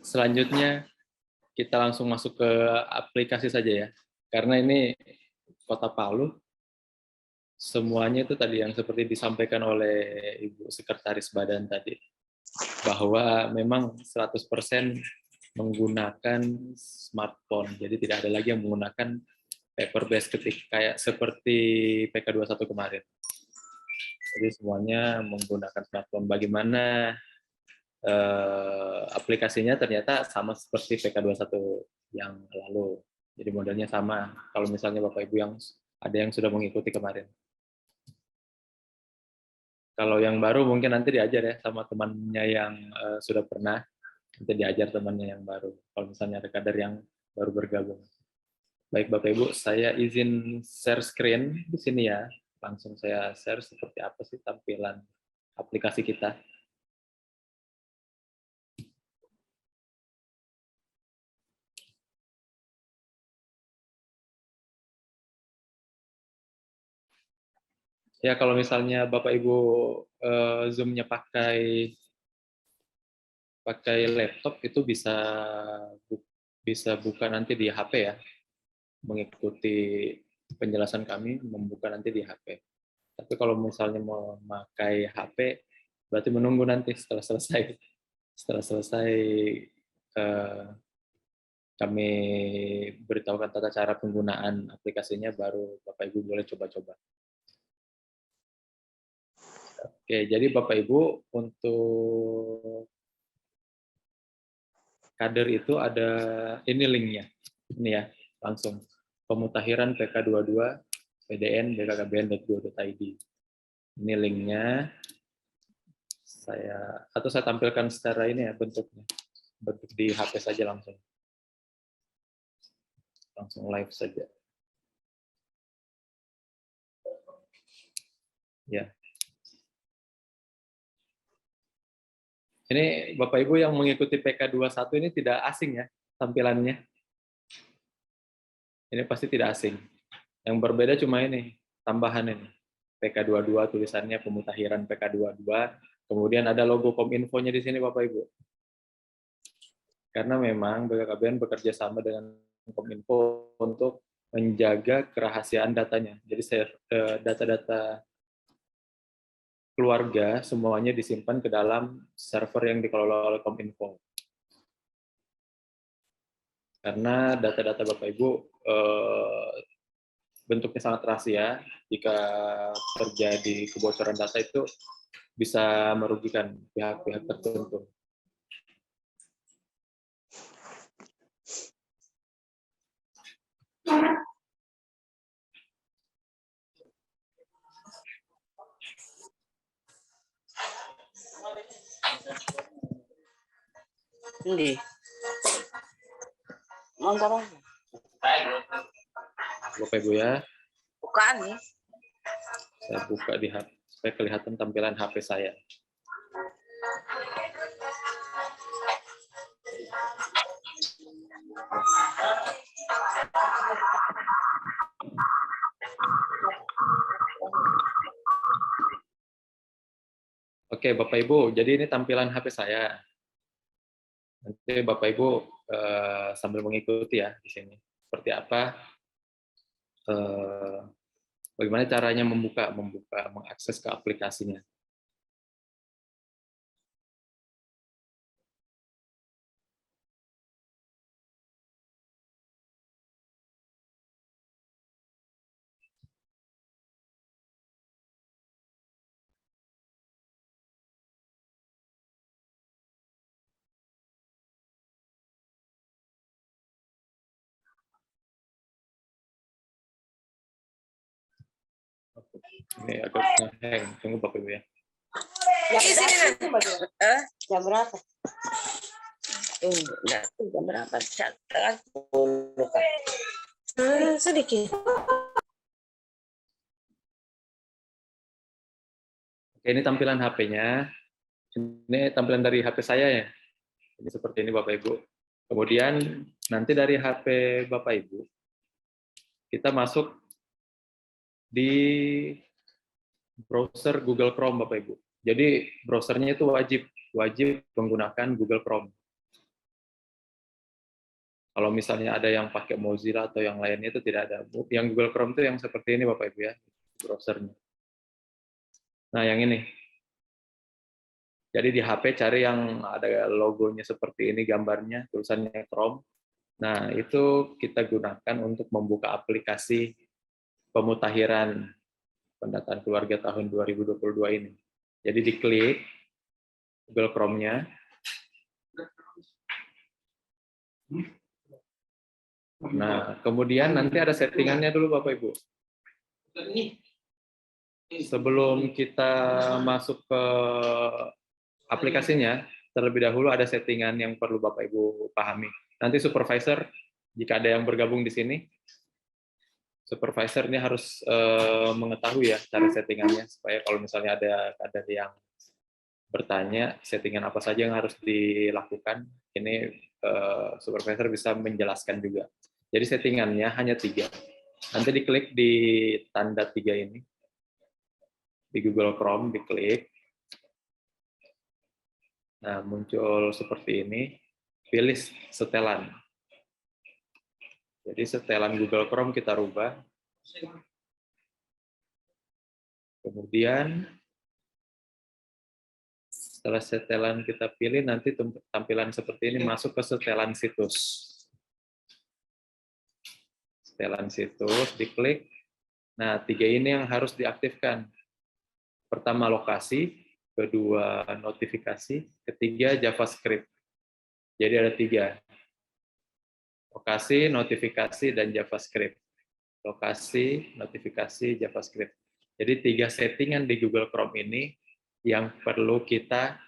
Selanjutnya kita langsung masuk ke aplikasi saja ya, karena ini Kota Palu, semuanya itu tadi yang seperti disampaikan oleh Ibu Sekretaris Badan tadi, bahwa memang 100% menggunakan smartphone, jadi tidak ada lagi yang menggunakan paper based ketik kayak seperti PK21 kemarin. Jadi semuanya menggunakan smartphone. Bagaimana aplikasinya ternyata sama seperti PK21 yang lalu. Jadi modelnya sama. Kalau misalnya Bapak Ibu yang ada yang sudah mengikuti kemarin. Kalau yang baru mungkin nanti diajar ya sama temannya yang sudah pernah, nanti diajar temannya yang baru. Kalau misalnya ada kader yang baru bergabung. Baik Bapak Ibu, saya izin share screen di sini ya. Langsung saya share seperti apa sih tampilan aplikasi kita. Ya kalau misalnya Bapak Ibu Zoom-nya pakai laptop itu bisa buka nanti di HP ya, mengikuti penjelasan kami membuka nanti di HP. Tapi kalau misalnya mau memakai HP, berarti menunggu nanti setelah selesai kami beritahukan tata cara penggunaan aplikasinya, baru Bapak Ibu boleh coba-coba. Oke, jadi Bapak Ibu untuk kader itu ada ini linknya, ini ya, langsung pemutahiran PK22 PDN bkkbn.go.id. Ini linknya, saya tampilkan secara ini ya bentuknya, bentuk di HP saja langsung live saja. Ya. Ini Bapak Ibu yang mengikuti PK21 ini tidak asing ya tampilannya. Ini pasti tidak asing. Yang berbeda cuma ini, tambahan ini. PK22 tulisannya pemutahiran PK22, kemudian ada logo Kominfo-nya di sini Bapak Ibu. Karena memang BKKBN bekerja sama dengan Kominfo untuk menjaga kerahasiaan datanya. Jadi data-data keluarga semuanya disimpan ke dalam server yang dikelola oleh Kominfo. Karena data-data Bapak Ibu bentuknya sangat rahasia, jika terjadi kebocoran data itu bisa merugikan pihak-pihak tertentu. Ini. Mantap. Bapak Ibu ya. Bukaan nih. Saya buka di HP supaya kelihatan tampilan HP saya. Oke, Bapak Ibu, jadi ini tampilan HP saya. Nanti Bapak Ibu sambil mengikuti ya di sini. Seperti apa, bagaimana caranya mengakses ke aplikasinya. Ini agak nge-hang, tunggu Bapak Ibu ya. Jam berapa? Jam berapa? Sedikit. Oke, ini tampilan HP-nya. Ini tampilan dari HP saya ya. Ini seperti ini Bapak Ibu. Kemudian nanti dari HP Bapak Ibu, kita masuk di browser Google Chrome Bapak Ibu. Jadi browsernya itu wajib menggunakan Google Chrome. Kalau misalnya ada yang pakai Mozilla atau yang lainnya itu tidak ada. Yang Google Chrome itu yang seperti ini Bapak Ibu ya, browsernya. Nah, yang ini. Jadi di HP cari yang ada logonya seperti ini, gambarnya, tulisannya Chrome. Nah, itu kita gunakan untuk membuka aplikasi pemutahiran pendataan keluarga tahun 2022 ini. Jadi diklik Google Chrome-nya. Nah, kemudian nanti ada settingannya dulu Bapak Ibu. Sebelum kita masuk ke aplikasinya, terlebih dahulu ada settingan yang perlu Bapak Ibu pahami. Nanti supervisor, jika ada yang bergabung di sini, supervisor ini harus mengetahui ya cara settingannya, supaya kalau misalnya ada yang bertanya settingan apa saja yang harus dilakukan, ini supervisor bisa menjelaskan juga. Jadi settingannya hanya 3. Nanti diklik di tanda 3 ini, di Google Chrome diklik. Nah, muncul seperti ini, pilih setelan. Jadi setelan Google Chrome kita rubah. Kemudian setelah setelan kita pilih, nanti tampilan seperti ini masuk ke setelan situs. Setelan situs, diklik. Nah, 3 ini yang harus diaktifkan. Pertama lokasi, kedua notifikasi, ketiga JavaScript. Jadi ada 3. Lokasi, notifikasi, dan JavaScript. Lokasi, notifikasi, JavaScript. Jadi 3 settingan di Google Chrome ini yang perlu kita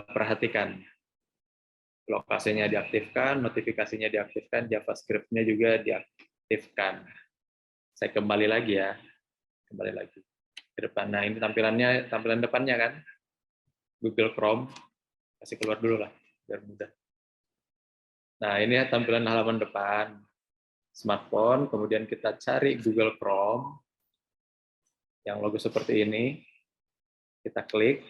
perhatikan. Lokasinya diaktifkan, notifikasinya diaktifkan, JavaScript-nya juga diaktifkan. Saya kembali lagi ya, kembali lagi ke depan. Nah, ini tampilan depannya kan, Google Chrome. Kasih keluar dulu lah, biar mudah. Nah, ini ya tampilan halaman depan smartphone, kemudian kita cari Google Chrome, yang logo seperti ini, kita klik.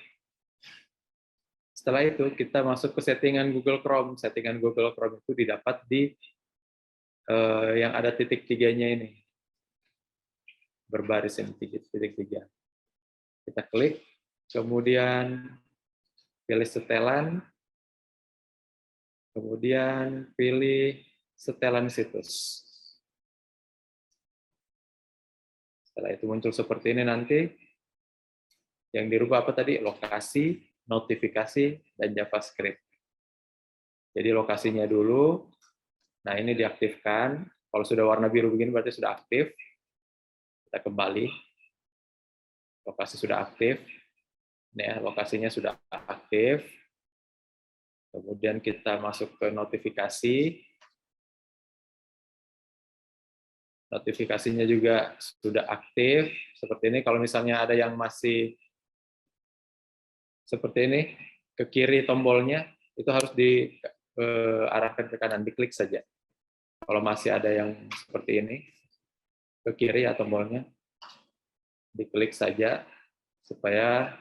Setelah itu kita masuk ke settingan Google Chrome. Settingan Google Chrome itu didapat di yang ada titik 3-nya ini, berbaris ini titik 3. Kita klik, kemudian pilih setelan, kemudian pilih setelan situs. Setelah itu muncul seperti ini nanti. Yang dirubah apa tadi? Lokasi, notifikasi, dan JavaScript. Jadi lokasinya dulu. Nah, ini diaktifkan. Kalau sudah warna biru begini berarti sudah aktif. Kita kembali. Lokasi sudah aktif. Ini ya, lokasinya sudah aktif. Kemudian kita masuk ke notifikasi. Notifikasinya juga sudah aktif. Seperti ini, kalau misalnya ada yang masih seperti ini, ke kiri tombolnya, itu harus diarahkan ke kanan, diklik saja. Kalau masih ada yang seperti ini, ke kiri ya tombolnya, diklik saja, supaya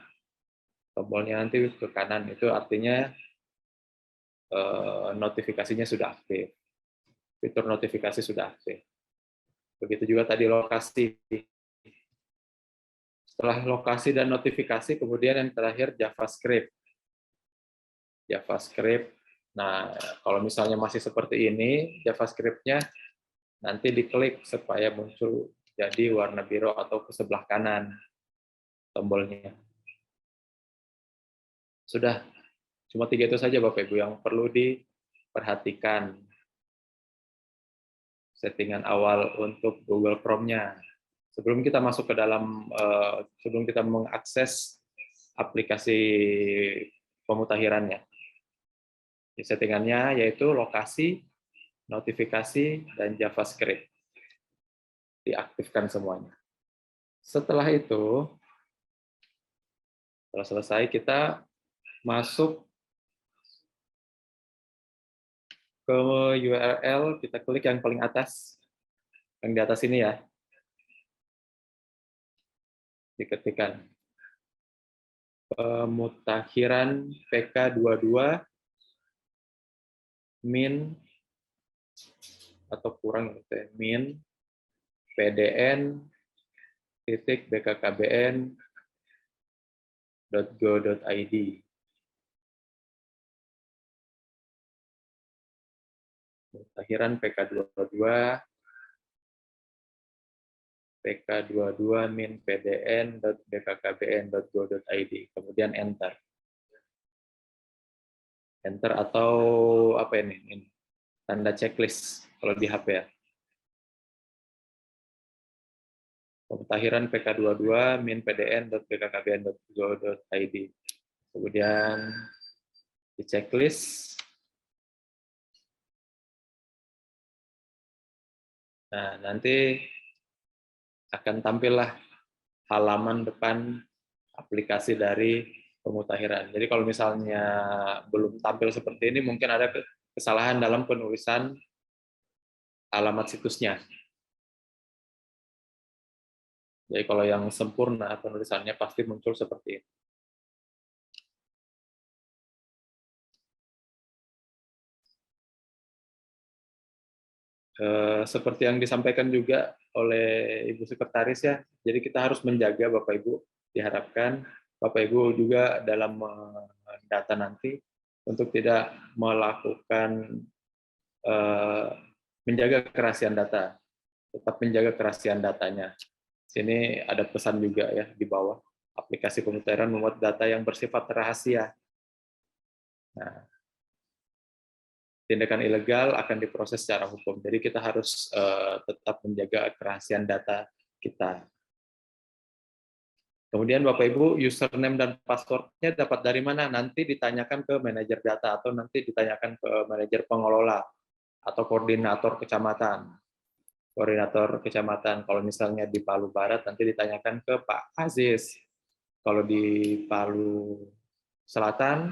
tombolnya nanti ke kanan. Itu artinya notifikasinya sudah aktif. Fitur notifikasi sudah aktif. Begitu juga tadi lokasi. Setelah lokasi dan notifikasi, kemudian yang terakhir JavaScript. JavaScript. Nah, kalau misalnya masih seperti ini, JavaScript-nya nanti diklik supaya muncul jadi warna biru atau ke sebelah kanan tombolnya. Sudah, cuma 3 itu saja Bapak Ibu yang perlu diperhatikan. Settingan awal untuk Google Chrome-nya. Sebelum kita masuk ke dalam, sebelum kita mengakses aplikasi pemutahirannya. Settingannya yaitu lokasi, notifikasi, dan JavaScript. Diaktifkan semuanya. Setelah itu, setelah selesai, kita masuk ke URL, kita klik yang paling atas, yang di atas ini ya. Diketikkan Pemutakhiran PK22 min atau kurang gitu ya, min pdn titik bkkbn.go.id. Pemutakhiran PK22 min pdn.bkkbn.go.id, kemudian enter. Enter atau apa ini? Tanda checklist kalau di HP ya. Pemutakhiran PK22 min pdn.bkkbn.go.id. Kemudian di checklist. Nah, nanti akan tampillah halaman depan aplikasi dari pemutakhiran. Jadi kalau misalnya belum tampil seperti ini, mungkin ada kesalahan dalam penulisan alamat situsnya. Jadi kalau yang sempurna penulisannya pasti muncul seperti ini. Seperti yang disampaikan juga oleh Ibu Sekretaris ya, jadi kita harus menjaga Bapak Ibu, diharapkan Bapak Ibu juga dalam data nanti untuk tidak melakukan menjaga kerahasiaan data, tetap menjaga kerahasiaan datanya. Sini ada pesan juga ya di bawah, aplikasi pemutakhiran memuat data yang bersifat rahasia. Nah, tindakan ilegal akan diproses secara hukum. Jadi kita harus tetap menjaga kerahasiaan data kita. Kemudian Bapak Ibu, username dan password-nya dapat dari mana? Nanti ditanyakan ke manajer data atau nanti ditanyakan ke manajer pengelola atau koordinator kecamatan. Koordinator kecamatan, kalau misalnya di Palu Barat nanti ditanyakan ke Pak Aziz. Kalau di Palu Selatan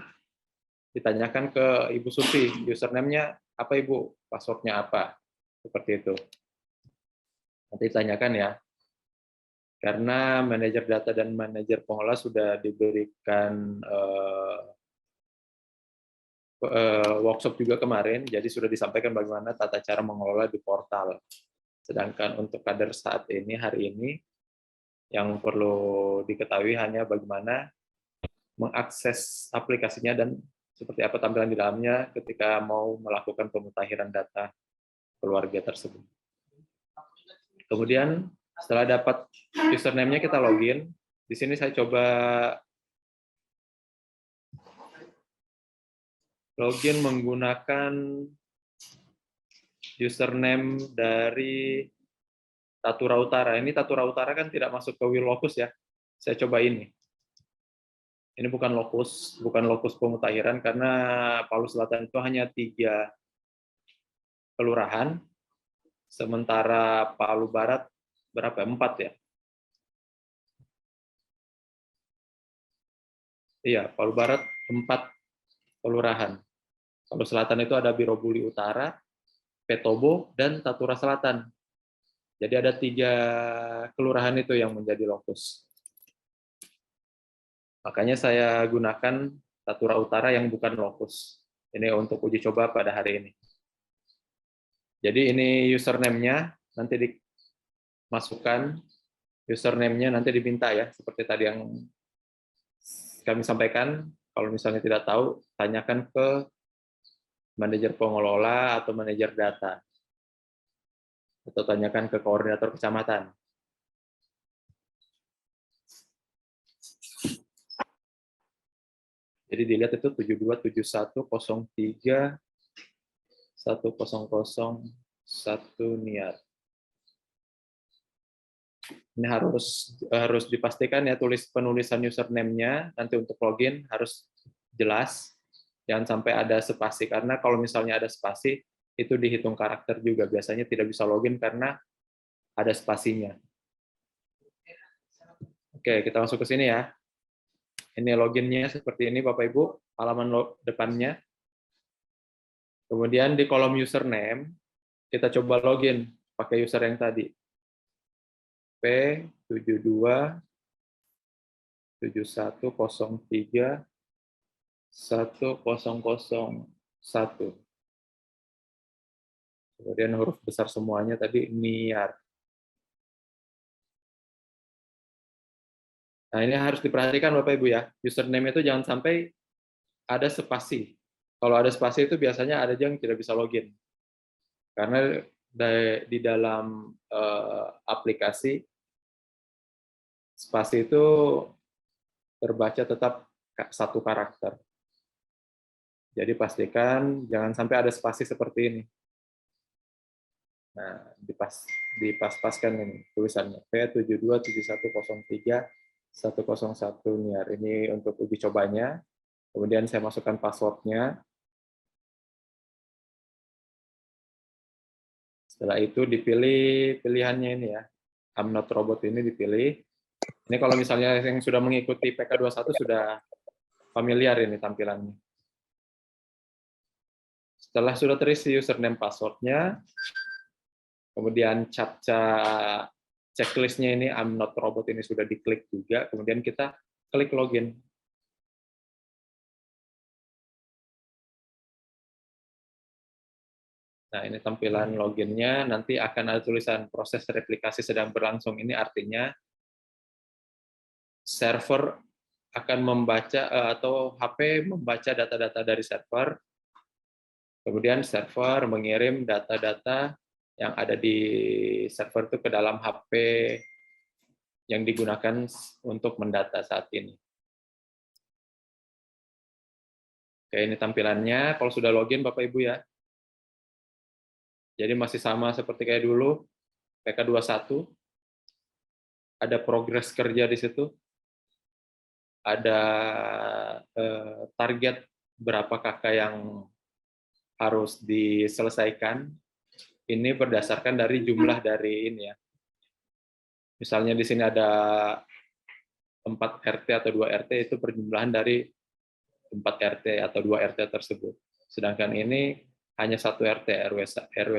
ditanyakan ke Ibu Suti, username-nya apa Ibu, password-nya apa, seperti itu. Nanti tanyakan ya, karena manajer data dan manajer pengelola sudah diberikan workshop juga kemarin, jadi sudah disampaikan bagaimana tata cara mengelola di portal. Sedangkan untuk kader saat ini, hari ini, yang perlu diketahui hanya bagaimana mengakses aplikasinya dan seperti apa tampilan di dalamnya ketika mau melakukan pemutakhiran data keluarga tersebut. Kemudian setelah dapat username-nya kita login. Di sini saya coba login menggunakan username dari Tatura Utara. Ini Tatura Utara kan tidak masuk ke Willokus ya. Saya coba ini. Ini bukan lokus pemutakhiran karena Palu Selatan itu hanya 3 kelurahan, sementara Palu Barat berapa? 4 ya? Iya, Palu Barat 4 kelurahan. Palu Selatan itu ada Birobuli Utara, Petobo, dan Tatura Selatan. Jadi ada 3 kelurahan itu yang menjadi lokus. Makanya saya gunakan Tatura Utara yang bukan lokus. Ini untuk uji coba pada hari ini. Jadi ini username-nya, nanti dimasukkan, username-nya nanti diminta ya, seperti tadi yang kami sampaikan. Kalau misalnya tidak tahu, tanyakan ke manajer pengelola atau manajer data. Atau tanyakan ke koordinator kecamatan. Jadi dilihat itu 7271031001 niat. Ini harus dipastikan ya penulisan username-nya nanti untuk login harus jelas, jangan sampai ada spasi karena kalau misalnya ada spasi itu dihitung karakter juga, biasanya tidak bisa login karena ada spasinya. Oke, kita masuk ke sini ya. Ini loginnya seperti ini Bapak Ibu, halaman depannya. Kemudian di kolom username kita coba login pakai user yang tadi. P72 7103 1001. Kemudian huruf besar semuanya tadi niar. Nah, ini harus diperhatikan Bapak Ibu ya. Username itu jangan sampai ada spasi. Kalau ada spasi itu biasanya ada yang tidak bisa login. Karena di dalam aplikasi spasi itu terbaca tetap satu karakter. Jadi pastikan jangan sampai ada spasi seperti ini. Nah, dipas-paskan ini tulisannya P727103 101 niar. Ini untuk uji cobanya. Kemudian saya masukkan passwordnya. Setelah itu dipilih pilihannya ini ya. I'm not robot ini dipilih. Ini kalau misalnya yang sudah mengikuti PK21 sudah familiar ini tampilannya. Setelah sudah terisi username passwordnya, kemudian captcha checklistnya ini I'm not robot ini sudah diklik juga, kemudian kita klik login. Nah, ini tampilan loginnya, nanti akan ada tulisan proses replikasi sedang berlangsung. Ini artinya server akan membaca atau HP membaca data-data dari server, kemudian server mengirim data-data yang ada di server itu ke dalam HP yang digunakan untuk mendata saat ini. Oke, ini tampilannya. Kalau sudah login Bapak Ibu ya. Jadi masih sama seperti kayak dulu, PK21. Ada progres kerja di situ. Ada target berapa kakak yang harus diselesaikan. Ini berdasarkan dari jumlah dari ini ya. Misalnya di sini ada 4 RT atau 2 RT, itu perjumlahan dari 4 RT atau 2 RT tersebut. Sedangkan ini hanya 1 RT, RW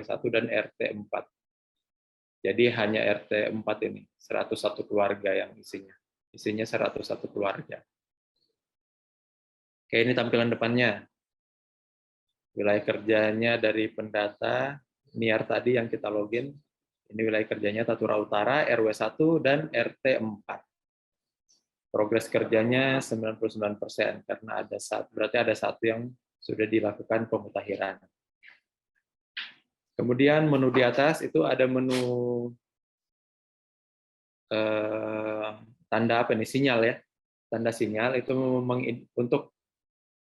1 dan RT 4. Jadi hanya RT 4 ini, 101 keluarga yang isinya. Isinya 101 keluarga. Oke, ini tampilan depannya. Wilayah kerjanya dari pendata, NIAR tadi yang kita login. Ini wilayah kerjanya Tatura Utara, RW 1 dan RT 4. Progres kerjanya 99%, karena berarti ada satu yang sudah dilakukan pemutakhiran. Kemudian menu di atas itu ada menu tanda apa nih, sinyal ya. Tanda sinyal itu untuk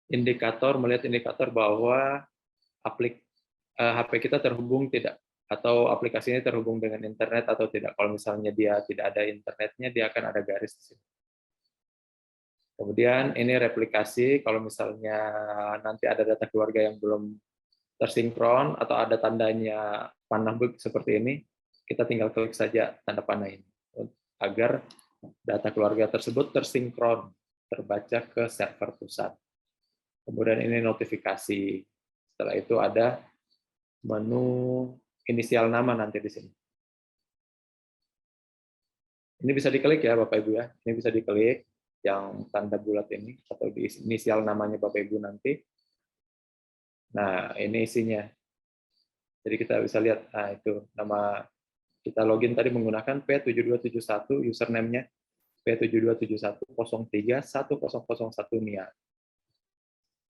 melihat indikator bahwa HP kita terhubung tidak, atau aplikasinya terhubung dengan internet atau tidak. Kalau misalnya dia tidak ada internetnya, dia akan ada garis di sini. Kemudian ini replikasi, kalau misalnya nanti ada data keluarga yang belum tersinkron atau ada tandanya panah seperti ini, kita tinggal klik saja tanda panah ini agar data keluarga tersebut tersinkron, terbaca ke server pusat. Kemudian ini notifikasi. Setelah itu ada menu inisial nama nanti di sini. Ini bisa diklik ya Bapak Ibu ya. Ini bisa diklik yang tanda bulat ini atau di inisial namanya Bapak Ibu nanti. Nah, ini isinya. Jadi kita bisa lihat, nah itu nama kita login tadi menggunakan P7271 username-nya P7271031001 niar.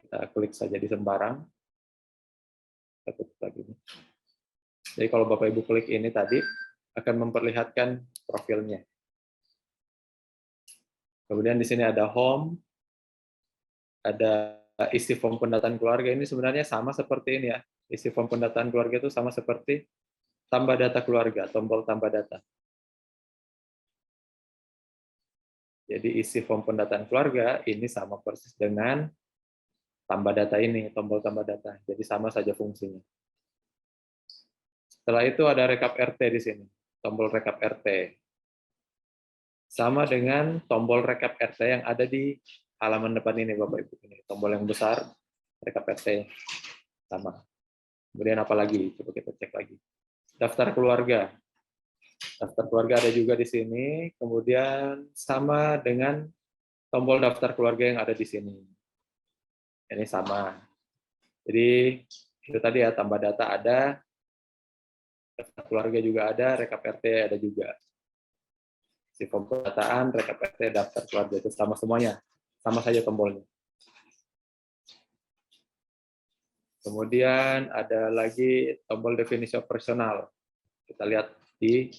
Kita klik saja di sembarang. Kita tutup lagi. Jadi kalau Bapak Ibu klik ini tadi akan memperlihatkan profilnya. Kemudian di sini ada home, ada isi form pendataan keluarga. Ini sebenarnya sama seperti ini ya. Isi form pendataan keluarga itu sama seperti tambah data keluarga, tombol tambah data. Jadi isi form pendataan keluarga ini sama persis dengan tambah data ini, tombol tambah data. Jadi sama saja fungsinya. Setelah itu ada rekap RT di sini, tombol rekap RT. Sama dengan tombol rekap RT yang ada di halaman depan ini, Bapak Ibu. Ini tombol yang besar, rekap RT. Sama. Kemudian apa lagi? Coba kita cek lagi. Daftar keluarga. Daftar keluarga ada juga di sini. Kemudian sama dengan tombol daftar keluarga yang ada di sini. Ini sama. Jadi itu tadi ya, tambah data ada, daftar keluarga juga ada, rekap RT ada juga. Si pemdataan, rekap RT, daftar keluarga itu sama semuanya. Sama saja tombolnya. Kemudian ada lagi tombol definisi operasional. Kita lihat di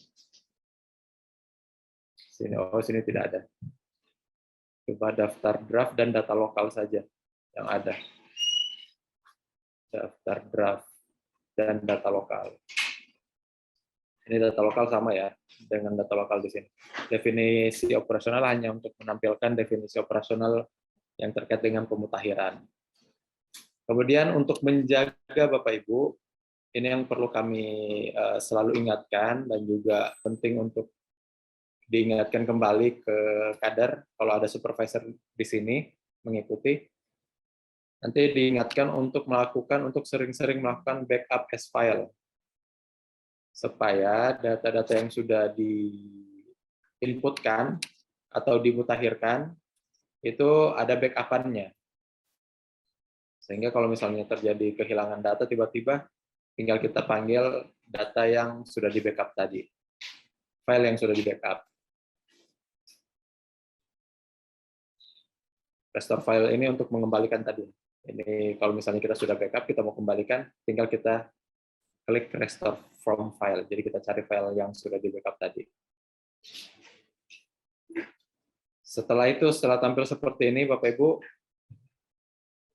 sini. Oh, sini tidak ada. Coba daftar draft dan data lokal saja yang ada. Daftar draft dan data lokal. Ini data lokal sama ya dengan data lokal di sini. Definisi operasional hanya untuk menampilkan definisi operasional yang terkait dengan pemutakhiran. Kemudian untuk menjaga Bapak Ibu, ini yang perlu kami selalu ingatkan dan juga penting untuk diingatkan kembali ke kader kalau ada supervisor di sini mengikuti. Nanti diingatkan untuk sering-sering melakukan backup as file supaya data-data yang sudah diinputkan atau dimutakhirkan itu ada backup-annya. Sehingga kalau misalnya terjadi kehilangan data tiba-tiba tinggal kita panggil data yang sudah di-backup tadi. File yang sudah di-backup. Restore file ini untuk mengembalikan tadi. Ini kalau misalnya kita sudah backup, kita mau kembalikan, tinggal kita klik restore from file. Jadi kita cari file yang sudah di-backup tadi. Setelah itu, setelah tampil seperti ini, Bapak Ibu,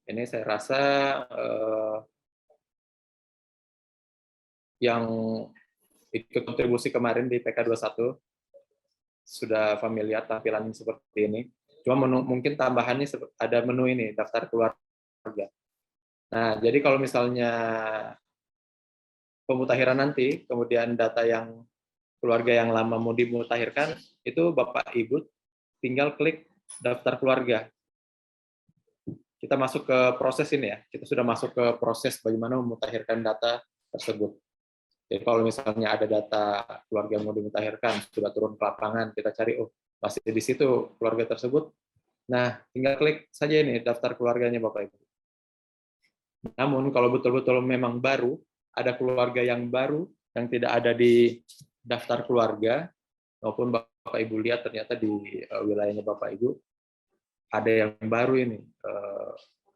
ini saya rasa yang ikut kontribusi kemarin di PK21 sudah familiar tampilan seperti ini. Cuma mungkin tambahannya ada menu ini, daftar keluarga. Nah, jadi kalau misalnya pemutakhiran nanti, kemudian data yang keluarga yang lama mau dimutakhirkan, itu Bapak Ibu tinggal klik daftar keluarga. Kita masuk ke proses ini ya, kita sudah masuk ke proses bagaimana memutakhirkan data tersebut. Jadi kalau misalnya ada data keluarga yang mau dimutakhirkan, sudah turun ke lapangan, kita cari, oh masih di situ keluarga tersebut. Nah, tinggal klik saja ini daftar keluarganya Bapak Ibu. Namun kalau betul-betul memang baru, ada keluarga yang baru yang tidak ada di daftar keluarga, maupun Bapak Ibu lihat ternyata di wilayahnya Bapak Ibu ada yang baru ini,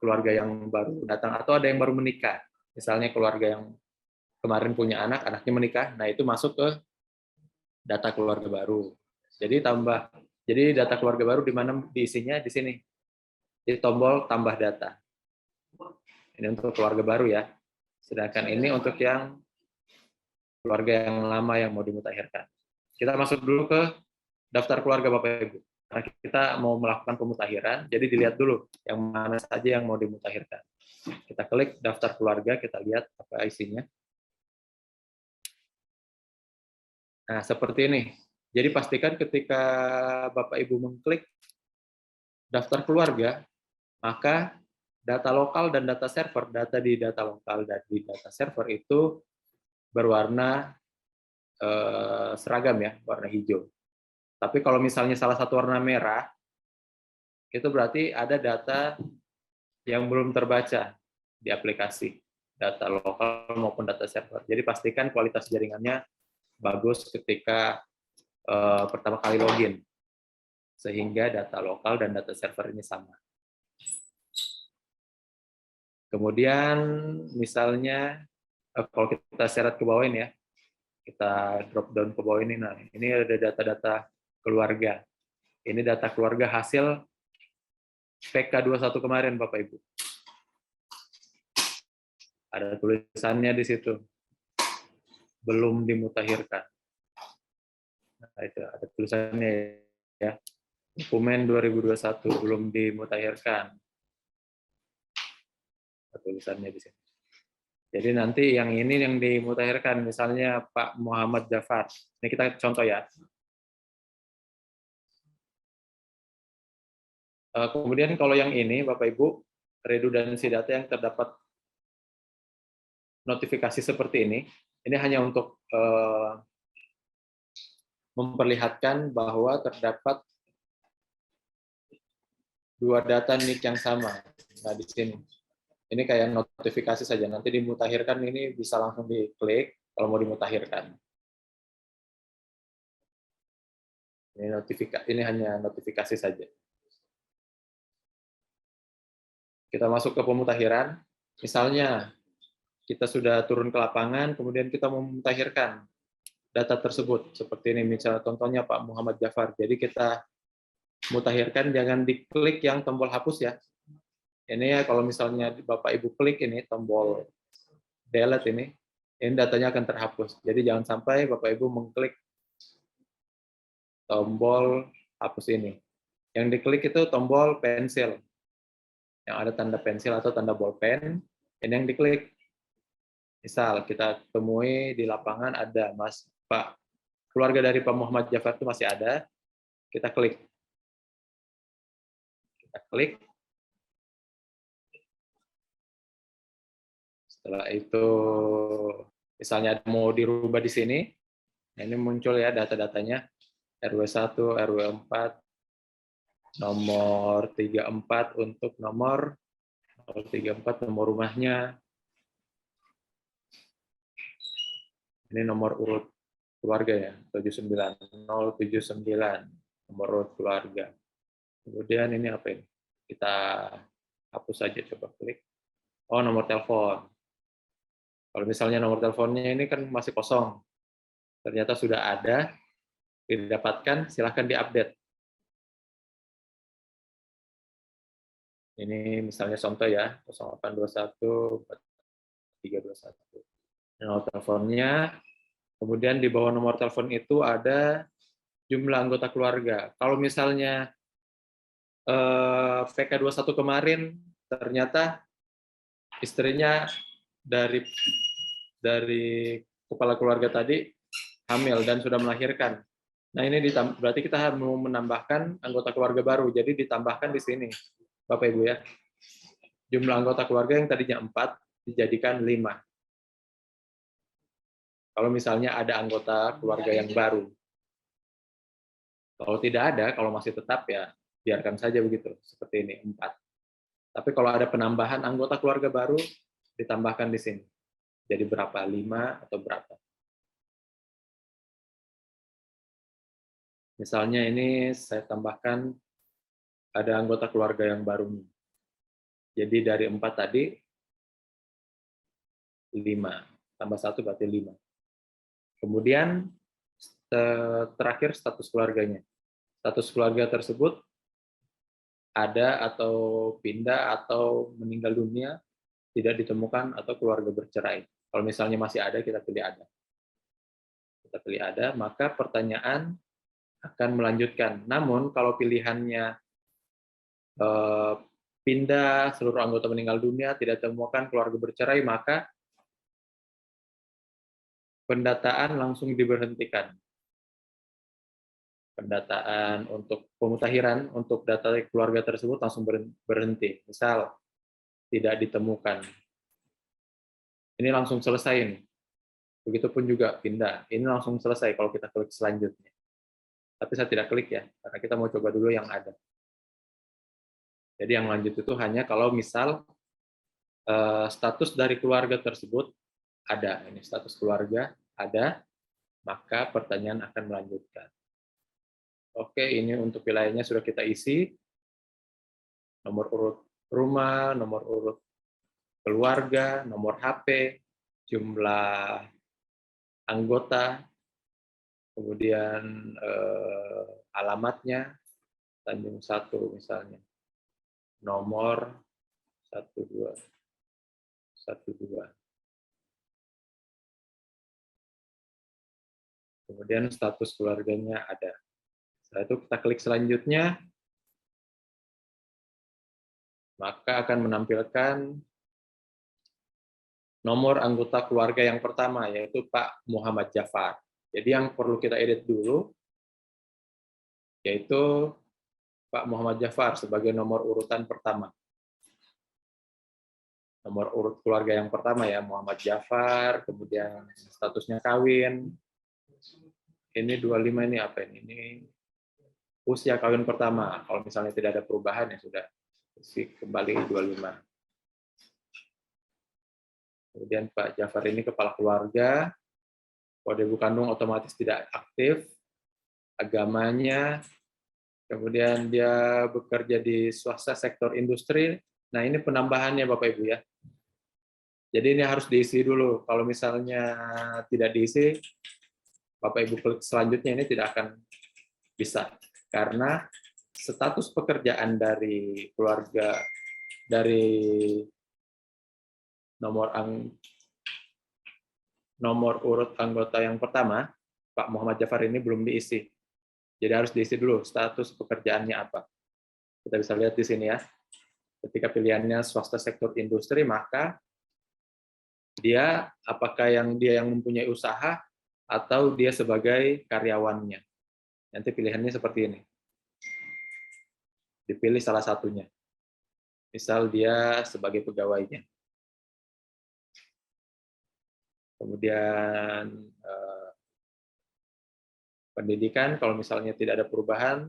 keluarga yang baru datang, atau ada yang baru menikah. Misalnya keluarga yang kemarin punya anak, anaknya menikah, nah itu masuk ke data keluarga baru. Jadi data keluarga baru di mana diisinya di sini, di tombol tambah data. Ini untuk keluarga baru ya. Sedangkan ini untuk yang keluarga yang lama yang mau dimutakhirkan. Kita masuk dulu ke daftar keluarga Bapak Ibu. Nah, kita mau melakukan pemutakhiran, jadi dilihat dulu yang mana saja yang mau dimutakhirkan. Kita klik daftar keluarga, kita lihat apa isinya. Nah, seperti ini. Jadi pastikan ketika Bapak Ibu mengklik daftar keluarga, maka data lokal dan data server, data di data lokal dan di data server itu berwarna seragam ya, warna hijau. Tapi kalau misalnya salah satu warna merah, itu berarti ada data yang belum terbaca di aplikasi, data lokal maupun data server. Jadi pastikan kualitas jaringannya bagus ketika pertama kali login, sehingga data lokal dan data server ini sama. Kemudian misalnya kalau kita seret ke bawah ini ya, kita drop down ke bawah ini, nah ini ada data-data keluarga. Ini data keluarga hasil PK21 kemarin Bapak Ibu. Ada tulisannya di situ, belum dimutakhirkan. Nah, itu ada tulisannya ya. Dokumen 2021 belum dimutakhirkan. Ada tulisannya di sini. Jadi nanti yang ini yang dimutakhirkan, misalnya Pak Muhammad Jafar. Ini kita contoh ya. Kemudian kalau yang ini, Bapak Ibu, redundansi data yang terdapat notifikasi seperti ini hanya untuk memperlihatkan bahwa terdapat dua data NIK yang sama. Nah, di sini. Ini kayak notifikasi saja. Nanti dimutakhirkan ini bisa langsung diklik kalau mau dimutakhirkan. Ini hanya notifikasi saja. Kita masuk ke pemutakhiran. Misalnya kita sudah turun ke lapangan, kemudian kita mau memutakhirkan data tersebut. Seperti ini, misalnya contohnya Pak Muhammad Jafar. Jadi kita mutakhirkan, jangan diklik yang tombol hapus ya. Ini ya kalau misalnya Bapak Ibu klik ini tombol delete ini datanya akan terhapus. Jadi jangan sampai Bapak Ibu mengklik tombol hapus ini. Yang diklik itu tombol pensil. Yang ada tanda pensil atau tanda bolpen, ini yang diklik. Misal kita temui di lapangan ada Pak keluarga dari Pak Muhammad Jafar itu masih ada, kita klik. Kita klik. Setelah itu misalnya mau dirubah di sini, nah ini muncul ya data-datanya RW1, RW4, nomor 34 untuk nomor 34 nomor rumahnya. Ini nomor urut keluarga ya, 79079 nomor urut keluarga. Kemudian ini apa ini? Kita hapus saja, coba klik. Oh, nomor telepon. Kalau misalnya nomor teleponnya ini kan masih kosong, ternyata sudah ada, didapatkan, silahkan diupdate. Ini misalnya contoh ya, 0821 321. Nomor teleponnya, kemudian di bawah nomor telepon itu ada jumlah anggota keluarga. Kalau misalnya PK21 kemarin ternyata istrinya dari kepala keluarga tadi hamil dan sudah melahirkan. Nah, ini berarti kita mau menambahkan anggota keluarga baru, jadi ditambahkan di sini, Bapak Ibu ya. Jumlah anggota keluarga yang tadinya 4 dijadikan 5. Kalau misalnya ada anggota keluarga yang baru. Kalau tidak ada, kalau masih tetap ya biarkan saja begitu, seperti ini 4. Tapi kalau ada penambahan anggota keluarga baru, ditambahkan di sini. Jadi berapa? 5 atau berapa? Misalnya ini saya tambahkan ada anggota keluarga yang baru. Jadi dari 4 tadi, 5. Tambah 1 berarti 5. Kemudian terakhir status keluarganya. Status keluarga tersebut ada atau pindah atau meninggal dunia, tidak ditemukan, atau keluarga bercerai. Kalau misalnya masih ada, kita pilih ada. Kita pilih ada, maka pertanyaan akan melanjutkan. Namun kalau pilihannya pindah, seluruh anggota meninggal dunia, tidak ditemukan, keluarga bercerai, maka pendataan langsung diberhentikan. Pendataan untuk pemutakhiran untuk data keluarga tersebut langsung berhenti. Misal tidak ditemukan. Ini langsung selesai ini. Begitupun juga pindah. Ini langsung selesai kalau kita klik selanjutnya. Tapi saya tidak klik ya, karena kita mau coba dulu yang ada. Jadi yang lanjut itu hanya kalau misal status dari keluarga tersebut ada. Ini status keluarga ada, maka pertanyaan akan melanjutkan. Oke, ini untuk wilayahnya sudah kita isi. Nomor urut rumah, nomor urut keluarga, nomor HP, jumlah anggota, kemudian alamatnya, Tanjung 1 misalnya, nomor 1212. Kemudian status keluarganya ada. Setelah itu kita klik selanjutnya, maka akan menampilkan nomor anggota keluarga yang pertama, yaitu Pak Muhammad Jafar. Jadi yang perlu kita edit dulu, yaitu Pak Muhammad Jafar sebagai nomor urutan pertama. Nomor urut keluarga yang pertama ya, Muhammad Jafar, kemudian statusnya kawin. Ini 25 ini apa ini? Ini usia kawin pertama. Kalau misalnya tidak ada perubahan ya sudah isi kembali 25. Kemudian Pak Jafar ini kepala keluarga, kode ibu kandung otomatis tidak aktif, agamanya, kemudian dia bekerja di swasta sektor industri. Nah, ini penambahannya Bapak Ibu ya. Jadi ini harus diisi dulu. Kalau misalnya tidak diisi, Bapak Ibu klik selanjutnya ini tidak akan bisa. Karena status pekerjaan dari keluarga, dari nomor urut anggota yang pertama, Pak Muhammad Jafar ini belum diisi. Jadi harus diisi dulu status pekerjaannya apa. Kita bisa lihat di sini ya. Ketika pilihannya swasta sektor industri, maka dia apakah dia yang mempunyai usaha atau dia sebagai karyawannya. Nanti pilihannya seperti ini. Dipilih salah satunya. Misal dia sebagai pegawainya. Kemudian pendidikan, kalau misalnya tidak ada perubahan,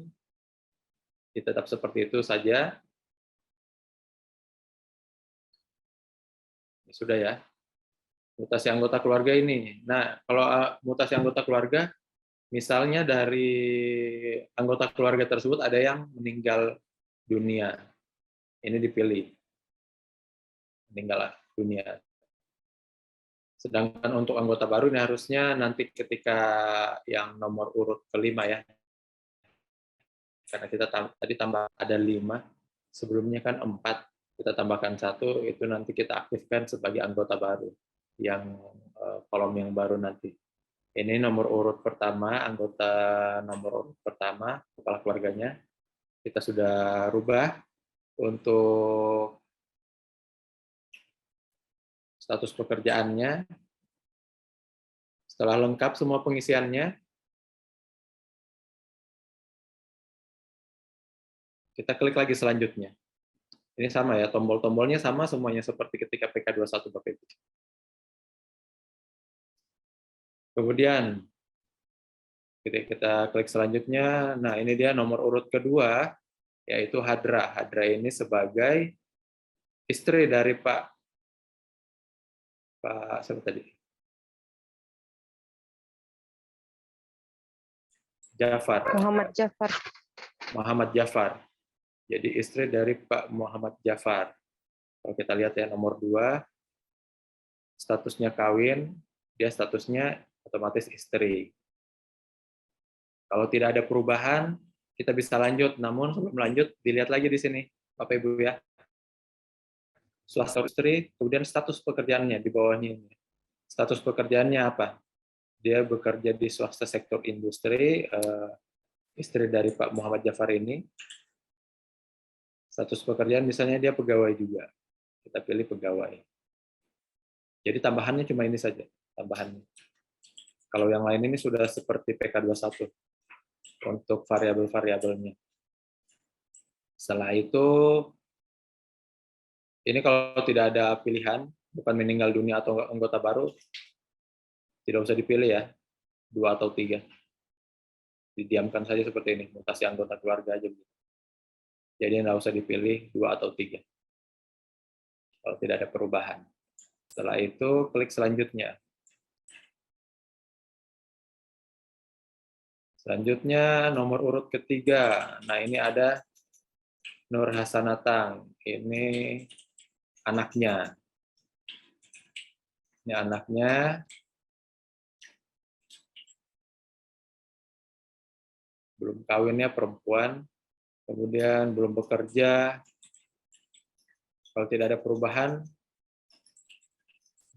tetap seperti itu saja. Sudah ya. Mutasi anggota keluarga ini. Nah, kalau mutasi anggota keluarga, misalnya dari anggota keluarga tersebut ada yang meninggal dunia. Ini dipilih. Meninggal dunia. Sedangkan untuk anggota baru ini harusnya nanti ketika yang nomor urut kelima ya. Karena kita tadi tambah ada 5, sebelumnya kan 4, kita tambahkan 1, itu nanti kita aktifkan sebagai anggota baru. Yang kolom yang baru nanti. Ini nomor urut pertama, anggota nomor urut pertama, kepala keluarganya. Kita sudah rubah untuk status pekerjaannya. Setelah lengkap semua pengisiannya, kita klik lagi selanjutnya. Ini sama ya, tombol-tombolnya sama semuanya seperti ketika PK21 Bapak Ibu. Kemudian kita klik selanjutnya. Nah, ini dia nomor urut kedua, yaitu Hadra. Hadra ini sebagai istri dari Pak siapa tadi? Jafar. Muhammad Jafar. Muhammad Jafar. Jadi istri dari Pak Muhammad Jafar. Kalau kita lihat ya nomor 2, statusnya kawin, dia statusnya otomatis istri. Kalau tidak ada perubahan, kita bisa lanjut. Namun sebelum lanjut, dilihat lagi di sini, Bapak Ibu ya. Swasta istri, kemudian status pekerjaannya di bawahnya ini. Status pekerjaannya apa? Dia bekerja di swasta sektor industri, istri dari Pak Muhammad Jafar ini. Status pekerjaan misalnya dia pegawai juga. Kita pilih pegawai. Jadi tambahannya cuma ini saja, tambahannya. Kalau yang lain ini sudah seperti PK21 untuk variabel-variabelnya. Setelah itu, ini kalau tidak ada pilihan, bukan meninggal dunia atau anggota baru, tidak usah dipilih ya, 2 atau 3. Didiamkan saja seperti ini, mutasi anggota keluarga aja. Jadi tidak usah dipilih 2 atau 3. Kalau tidak ada perubahan. Setelah itu, klik selanjutnya. Selanjutnya, nomor urut ketiga. Nah, ini ada Nur Hasanatang. Ini anaknya. Ini anaknya. Belum kawinnya perempuan. Kemudian belum bekerja. Kalau tidak ada perubahan,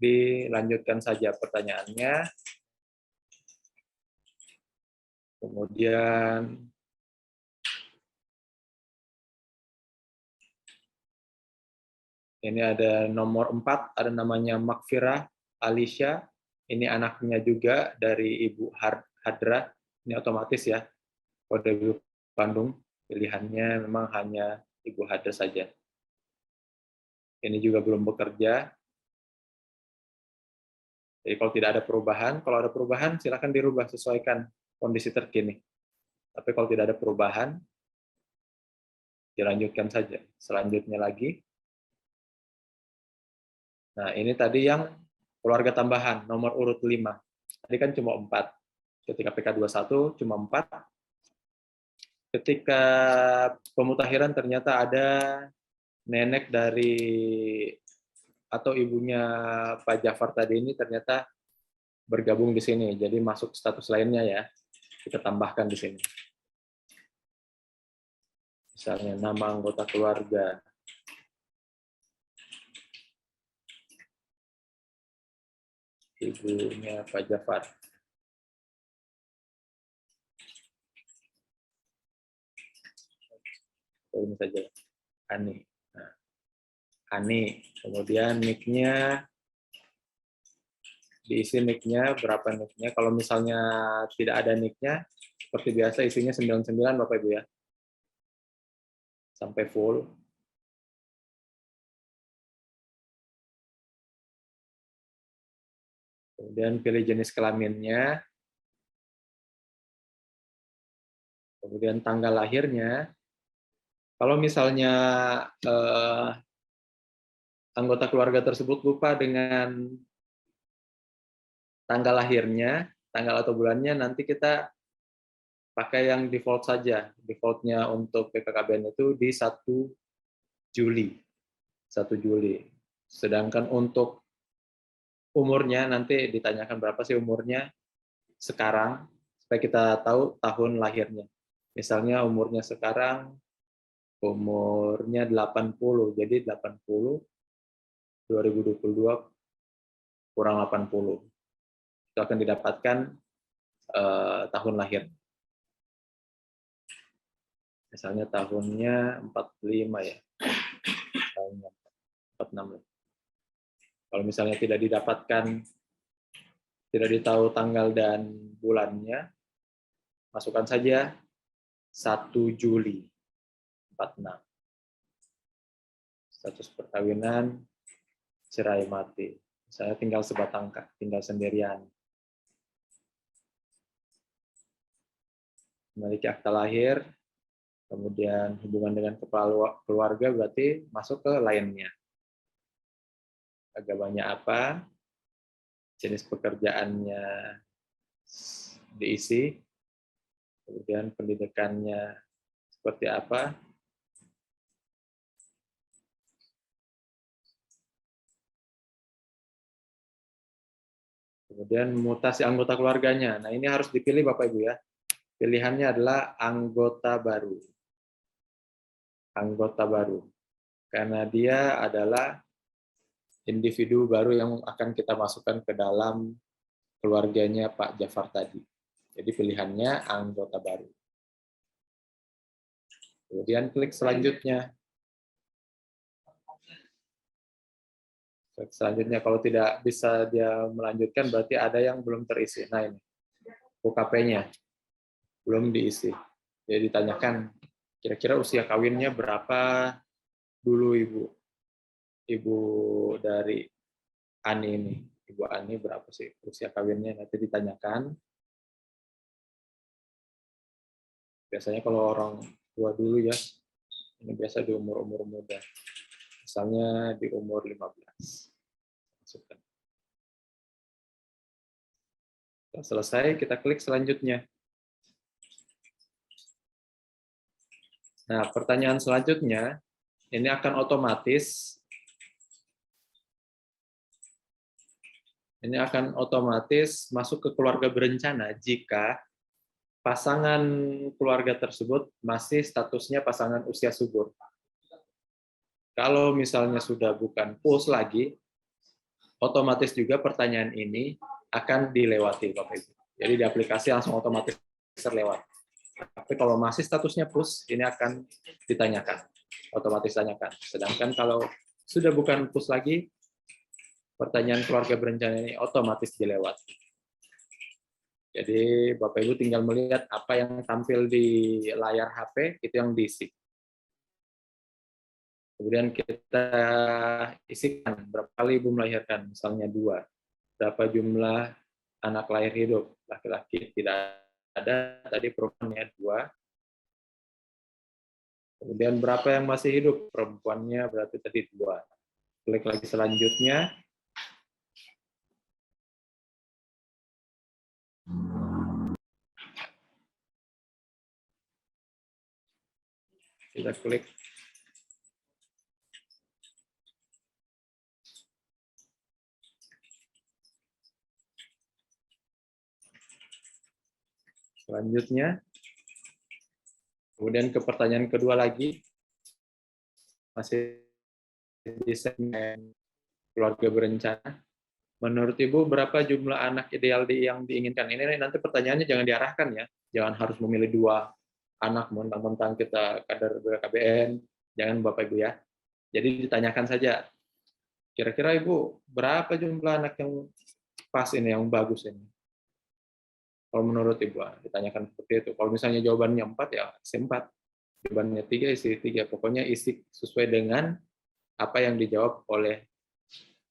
dilanjutkan saja pertanyaannya. Kemudian ini ada nomor 4, ada namanya Makfirah Alisha. Ini anaknya juga dari Ibu Hadra. Ini otomatis ya, kode ibu kandung. Pilihannya memang hanya Ibu Hadra saja. Ini juga belum bekerja. Jadi kalau tidak ada perubahan, kalau ada perubahan silakan dirubah, sesuaikan kondisi terkini. Tapi kalau tidak ada perubahan, dilanjutkan saja. Selanjutnya lagi. Nah, ini tadi yang keluarga tambahan, nomor urut 5. Tadi kan cuma 4. Ketika PK21 cuma 4. Ketika pemutakhiran ternyata ada nenek dari atau ibunya Pak Jafar tadi ini ternyata bergabung di sini. Jadi masuk status lainnya ya. Kita tambahkan di sini. Misalnya nama anggota keluarga. Ibunya Pak Jafar. Ini saja. Ani. Nah, Ani. Kemudian nick-nya diisi nick-nya, berapa nick-nya. Kalau misalnya tidak ada nick-nya, seperti biasa isinya 99 Bapak Ibu ya. Sampai full. Kemudian pilih jenis kelaminnya. Kemudian tanggal lahirnya. Kalau misalnya anggota keluarga tersebut lupa dengan tanggal lahirnya, tanggal atau bulannya, nanti kita pakai yang default saja. Defaultnya untuk BKKBN itu di 1 Juli. 1 Juli. Sedangkan untuk umurnya nanti ditanyakan berapa sih umurnya sekarang, supaya kita tahu tahun lahirnya. Misalnya umurnya sekarang, umurnya 80, jadi 80, 2022 kurang 80. Itu akan didapatkan tahun lahir. Misalnya tahunnya 45 ya. Tahunnya 46. Kalau misalnya tidak didapatkan, tidak ditahu tanggal dan bulannya, masukkan saja 1 Juli 46. Status perkawinan, cerai mati. Saya tinggal sebatang, tinggal sendirian. Memiliki akta lahir, kemudian hubungan dengan kepala keluarga berarti masuk ke lainnya. Agamanya apa, jenis pekerjaannya diisi, kemudian pendidikannya seperti apa, kemudian mutasi anggota keluarganya. Nah, ini harus dipilih Bapak Ibu ya. Pilihannya adalah anggota baru. Anggota baru. Karena dia adalah individu baru yang akan kita masukkan ke dalam keluarganya Pak Jafar tadi. Jadi pilihannya anggota baru. Kemudian klik selanjutnya. Klik selanjutnya, kalau tidak bisa dia melanjutkan berarti ada yang belum terisi. Nah ini, UKP-nya belum diisi. Jadi ditanyakan, kira-kira usia kawinnya berapa dulu Ibu? Ibu dari Ani ini. Ibu Ani berapa sih usia kawinnya? Nanti ditanyakan. Biasanya kalau orang tua dulu ya, ini biasa di umur-umur muda. Misalnya di umur 15. Masukkan. Setelah selesai, kita klik selanjutnya. Nah, pertanyaan selanjutnya, ini akan otomatis masuk ke keluarga berencana jika pasangan keluarga tersebut masih statusnya pasangan usia subur. Kalau misalnya sudah bukan PUS lagi, otomatis juga pertanyaan ini akan dilewati, Bapak Ibu. Jadi di aplikasi langsung otomatis terlewat. Tapi kalau masih statusnya PUS, ini akan ditanyakan, otomatis tanyakan. Sedangkan kalau sudah bukan PUS lagi, pertanyaan keluarga berencana ini otomatis dilewati. Jadi Bapak Ibu tinggal melihat apa yang tampil di layar HP, itu yang diisi. Kemudian kita isikan berapa kali Ibu melahirkan, misalnya 2. Berapa jumlah anak lahir hidup, laki-laki tidak ada tadi perempuannya 2. Kemudian berapa yang masih hidup? Perempuannya berarti tadi 2. Klik lagi selanjutnya. Kita klik. Selanjutnya. Kemudian ke pertanyaan kedua lagi. Masih di segmen keluarga berencana. Menurut Ibu, berapa jumlah anak ideal yang diinginkan? Ini nanti pertanyaannya jangan diarahkan ya. Jangan harus memilih 2 anak, mentang-mentang kita kader BKKBN. Jangan Bapak Ibu ya. Jadi ditanyakan saja, kira-kira Ibu, berapa jumlah anak yang pas ini, yang bagus ini? Kalau menurut Ibu, ditanyakan seperti itu. Kalau misalnya jawabannya 4, ya isi 4. Jawabannya 3, isi 3. Pokoknya isi sesuai dengan apa yang dijawab oleh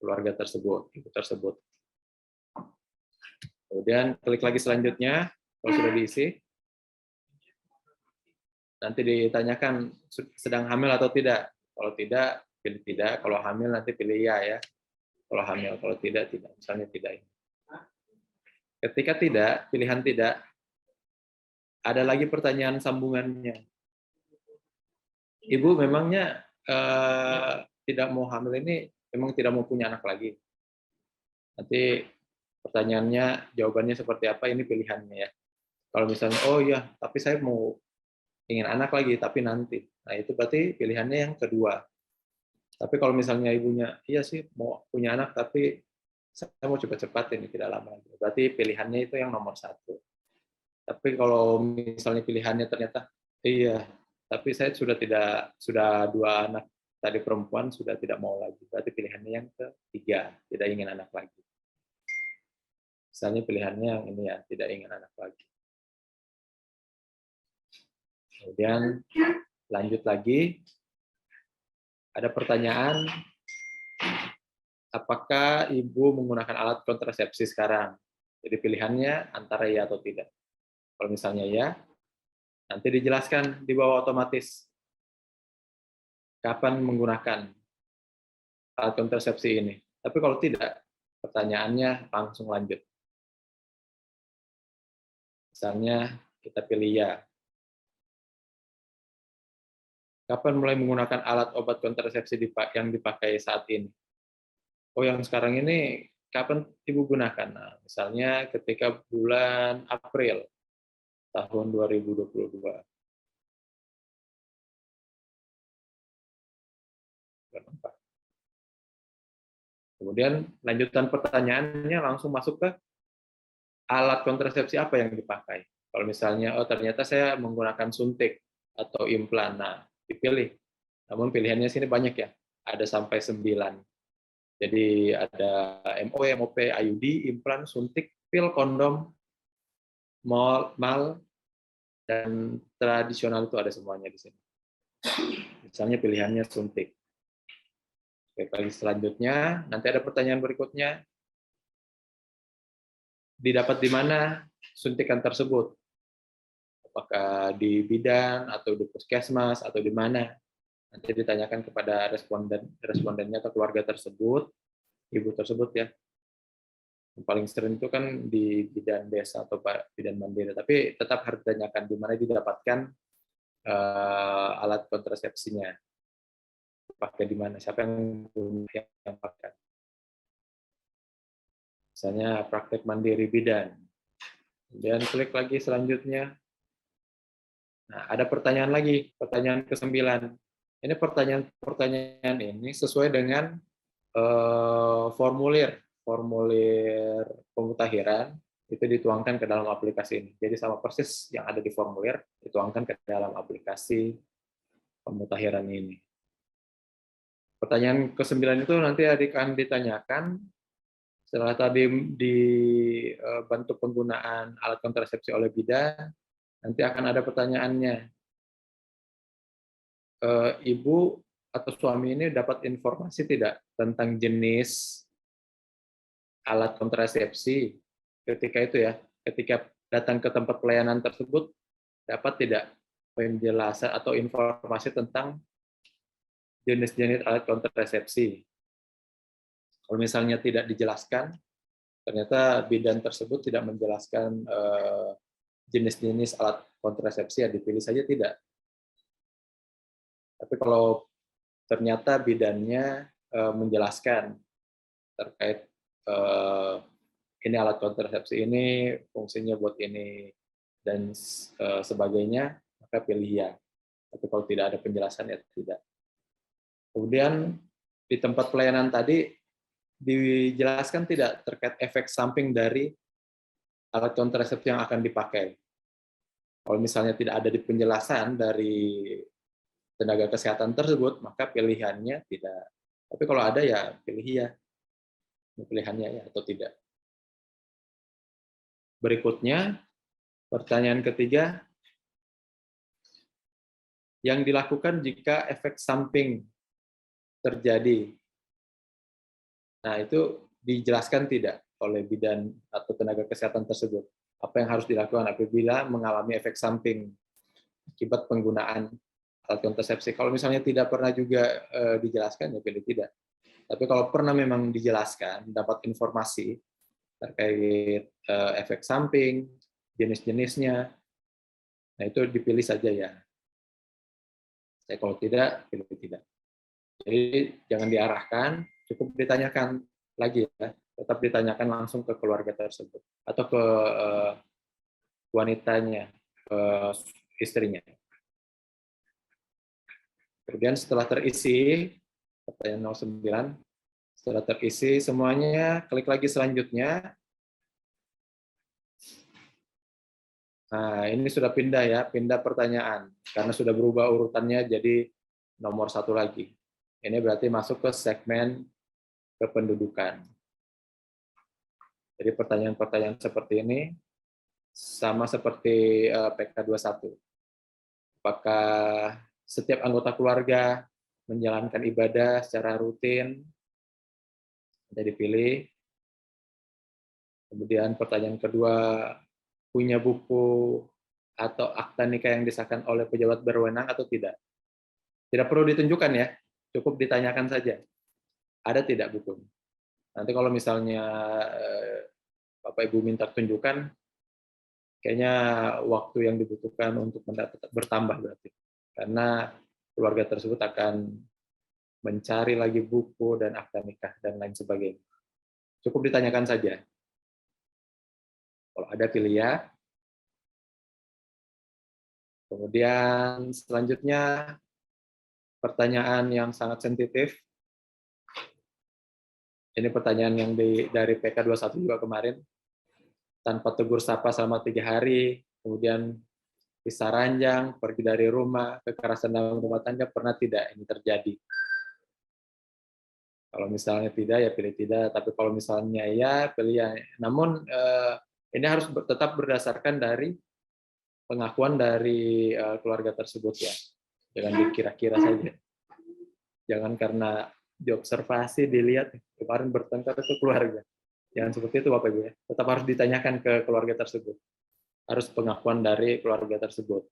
keluarga tersebut, ibu tersebut. Kemudian klik lagi selanjutnya, kalau sudah diisi. Nanti ditanyakan sedang hamil atau tidak. Kalau tidak, pilih tidak. Kalau hamil nanti pilih ya. Kalau hamil, kalau tidak, tidak. Misalnya tidak. Ketika tidak, pilihan tidak, ada lagi pertanyaan sambungannya. Ibu memangnya tidak mau hamil ini, memang tidak mau punya anak lagi. Nanti pertanyaannya, jawabannya seperti apa, ini pilihannya ya. Kalau misalnya, oh iya, tapi saya mau ingin anak lagi, tapi nanti. Nah, itu berarti pilihannya yang kedua. Tapi kalau misalnya ibunya, iya sih mau punya anak, tapi saya mau cepat-cepat ini, tidak lama lagi. Berarti pilihannya itu yang nomor 1. Tapi kalau misalnya pilihannya ternyata, iya, tapi saya sudah 2 anak tadi perempuan, sudah tidak mau lagi. Berarti pilihannya yang ketiga, tidak ingin anak lagi. Misalnya pilihannya yang ini ya, tidak ingin anak lagi. Kemudian lanjut lagi, ada pertanyaan, apakah ibu menggunakan alat kontrasepsi sekarang? Jadi pilihannya antara ya atau tidak. Kalau misalnya ya, nanti dijelaskan di bawah otomatis kapan menggunakan alat kontrasepsi ini. Tapi kalau tidak, pertanyaannya langsung lanjut. Misalnya kita pilih ya. Kapan mulai menggunakan alat obat kontrasepsi yang dipakai saat ini? Oh, yang sekarang ini kapan ibu gunakan? Nah, misalnya ketika bulan April tahun 2022. Kemudian lanjutan pertanyaannya langsung masuk ke alat kontrasepsi apa yang dipakai. Kalau misalnya, oh ternyata saya menggunakan suntik atau implan, nah dipilih. Namun pilihannya sini banyak ya, ada sampai 9. Jadi ada MO, MOP, IUD, implan, suntik, pil, kondom, mal, dan tradisional itu ada semuanya di sini. Misalnya pilihannya suntik. Oke, kali selanjutnya, nanti ada pertanyaan berikutnya. Didapat di mana suntikan tersebut? Apakah di bidan atau di puskesmas atau di mana? Nanti ditanyakan kepada respondennya atau keluarga tersebut, ibu tersebut ya. Yang paling sering itu kan di bidan desa atau bidan mandiri, tapi tetap harus ditanyakan di mana didapatkan alat kontrasepsinya. Pakai di mana? Siapa yang pakai? Misalnya praktek mandiri bidan. Kemudian klik lagi selanjutnya. Nah, ada pertanyaan lagi, pertanyaan ke-9. Ini pertanyaan ini sesuai dengan formulir pemutakhiran itu dituangkan ke dalam aplikasi ini. Jadi sama persis yang ada di formulir dituangkan ke dalam aplikasi pemutakhiran ini. Pertanyaan ke-9 itu nanti akan ditanyakan setelah tadi dibantu penggunaan alat kontrasepsi oleh bidan, nanti akan ada pertanyaannya. Ibu atau suami ini dapat informasi tidak tentang jenis alat kontrasepsi ketika itu ya, ketika datang ke tempat pelayanan tersebut dapat tidak penjelasan atau informasi tentang jenis-jenis alat kontrasepsi. Kalau misalnya tidak dijelaskan, ternyata bidan tersebut tidak menjelaskan jenis-jenis alat kontrasepsi, ya dipilih saja tidak. Tapi kalau ternyata bidannya menjelaskan terkait ini alat kontrasepsi ini fungsinya buat ini dan sebagainya, maka pilih ya. Tapi kalau tidak ada penjelasan ya tidak. Kemudian di tempat pelayanan tadi dijelaskan tidak terkait efek samping dari alat kontrasepsi yang akan dipakai. Kalau misalnya tidak ada di penjelasan dari tenaga kesehatan tersebut, maka pilihannya tidak. Tapi kalau ada ya pilih ya. Pilihannya ya atau tidak. Berikutnya, pertanyaan ketiga, yang dilakukan jika efek samping terjadi. Nah, itu dijelaskan tidak oleh bidan atau tenaga kesehatan tersebut. Apa yang harus dilakukan apabila mengalami efek samping akibat penggunaan alat kontrasepsi. Kalau misalnya tidak pernah juga dijelaskan, ya pilih tidak. Tapi kalau pernah memang dijelaskan, dapat informasi terkait efek samping, jenis-jenisnya, nah itu dipilih saja ya. Kalau tidak, pilih tidak. Jadi jangan diarahkan, cukup ditanyakan lagi ya. Tetap ditanyakan langsung ke keluarga tersebut atau ke wanitanya, ke istrinya. Kemudian setelah terisi, pertanyaan 09, setelah terisi semuanya, klik lagi selanjutnya. Nah, ini sudah pindah ya, pindah pertanyaan. Karena sudah berubah urutannya jadi nomor 1 lagi. Ini berarti masuk ke segmen kependudukan. Jadi pertanyaan-pertanyaan seperti ini sama seperti PK21. Apakah setiap anggota keluarga menjalankan ibadah secara rutin? Jadi pilih. Kemudian pertanyaan kedua, punya buku atau akta nikah yang disahkan oleh pejabat berwenang atau tidak? Tidak perlu ditunjukkan ya, cukup ditanyakan saja. Ada tidak buku? Nanti kalau misalnya Bapak Ibu minta tunjukkan, kayaknya waktu yang dibutuhkan untuk bertambah berarti. Karena keluarga tersebut akan mencari lagi buku dan akta nikah dan lain sebagainya. Cukup ditanyakan saja. Kalau ada pilih ya. Kemudian selanjutnya pertanyaan yang sangat sensitif. Ini pertanyaan yang dari PK21 juga kemarin. Tanpa tegur sapa selama 3 hari, kemudian pisah ranjang, pergi dari rumah, kekerasan dalam rumah tangga, pernah tidak ini terjadi? Kalau misalnya tidak, ya pilih tidak. Tapi kalau misalnya ya, pilih ya. Namun ini harus tetap berdasarkan dari pengakuan dari keluarga tersebut ya. Jangan dikira-kira saja. Jangan karena diobservasi, dilihat, kemarin bertengkar itu keluarga. Jangan seperti itu Bapak Ibu ya. Tetap harus ditanyakan ke keluarga tersebut. Harus pengakuan dari keluarga tersebut.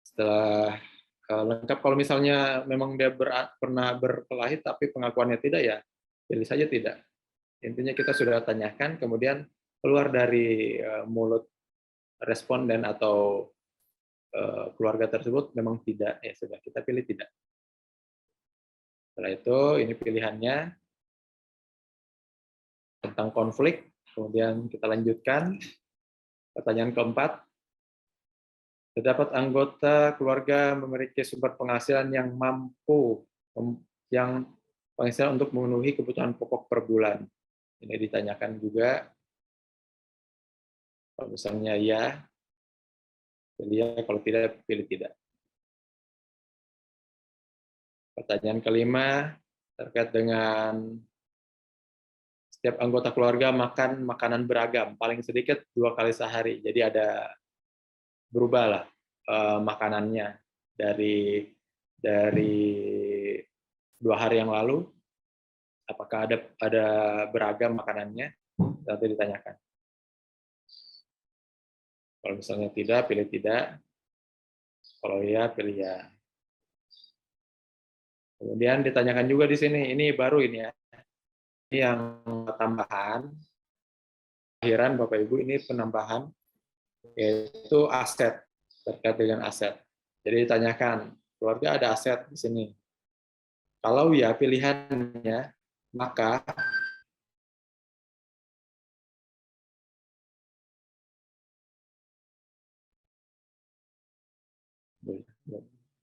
Setelah lengkap, kalau misalnya memang dia pernah berkelahi tapi pengakuannya tidak, ya pilih saja tidak. Intinya kita sudah tanyakan, kemudian keluar dari mulut responden atau keluarga tersebut memang tidak, ya sudah kita pilih tidak. Setelah itu ini pilihannya tentang konflik. Kemudian kita lanjutkan pertanyaan keempat. Terdapat anggota keluarga memiliki sumber penghasilan yang mampu yang penghasilan untuk memenuhi kebutuhan pokok per bulan. Ini ditanyakan juga. Kalau misalnya ya, pilih ya, kalau tidak, pilih tidak. Pertanyaan kelima, terkait dengan setiap anggota keluarga makan makanan beragam, paling sedikit 2 kali sehari. Jadi ada berubahlah makanannya dari 2 hari yang lalu. Apakah ada beragam makanannya? nanti ditanyakan. Kalau misalnya tidak, pilih tidak. Kalau iya, pilih ya. Kemudian ditanyakan juga di sini, ini baru ini ya. Ini yang tambahan, akhiran Bapak Ibu, ini penambahan, yaitu aset, terkait dengan aset. Jadi ditanyakan, keluarga ada aset di sini. Kalau ya pilihannya, maka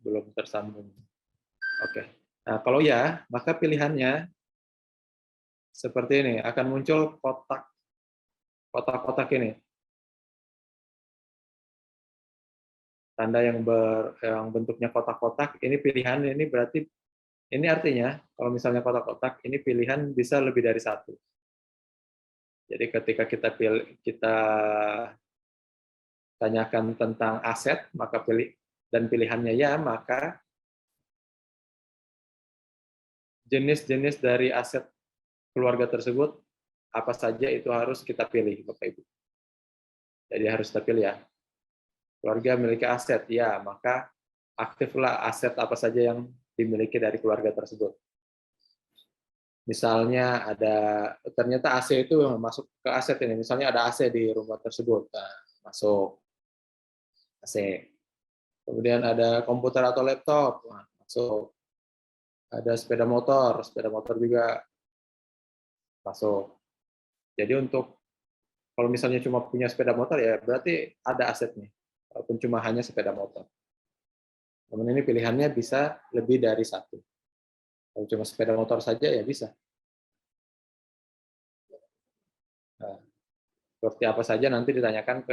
belum tersambung. Oke. Nah, kalau ya, maka pilihannya seperti ini, akan muncul kotak-kotak ini. Tanda yang bentuknya kotak-kotak, ini pilihan, ini berarti, ini artinya, kalau misalnya kotak-kotak, ini pilihan bisa lebih dari satu. Jadi ketika kita tanyakan tentang aset, maka dan pilihannya ya, maka jenis-jenis dari aset keluarga tersebut, apa saja itu harus kita pilih, Bapak Ibu. Jadi harus kita pilih ya. Keluarga memiliki aset, ya, maka aktiflah aset apa saja yang dimiliki dari keluarga tersebut. Misalnya ternyata AC itu masuk ke aset ini. Misalnya ada AC di rumah tersebut, nah, masuk AC. Kemudian ada komputer atau laptop, nah, masuk. Ada sepeda motor juga masuk. Jadi kalau misalnya cuma punya sepeda motor ya berarti ada asetnya, walaupun cuma hanya sepeda motor. Namun ini pilihannya bisa lebih dari satu. Kalau cuma sepeda motor saja ya bisa. Nah, seperti apa saja nanti ditanyakan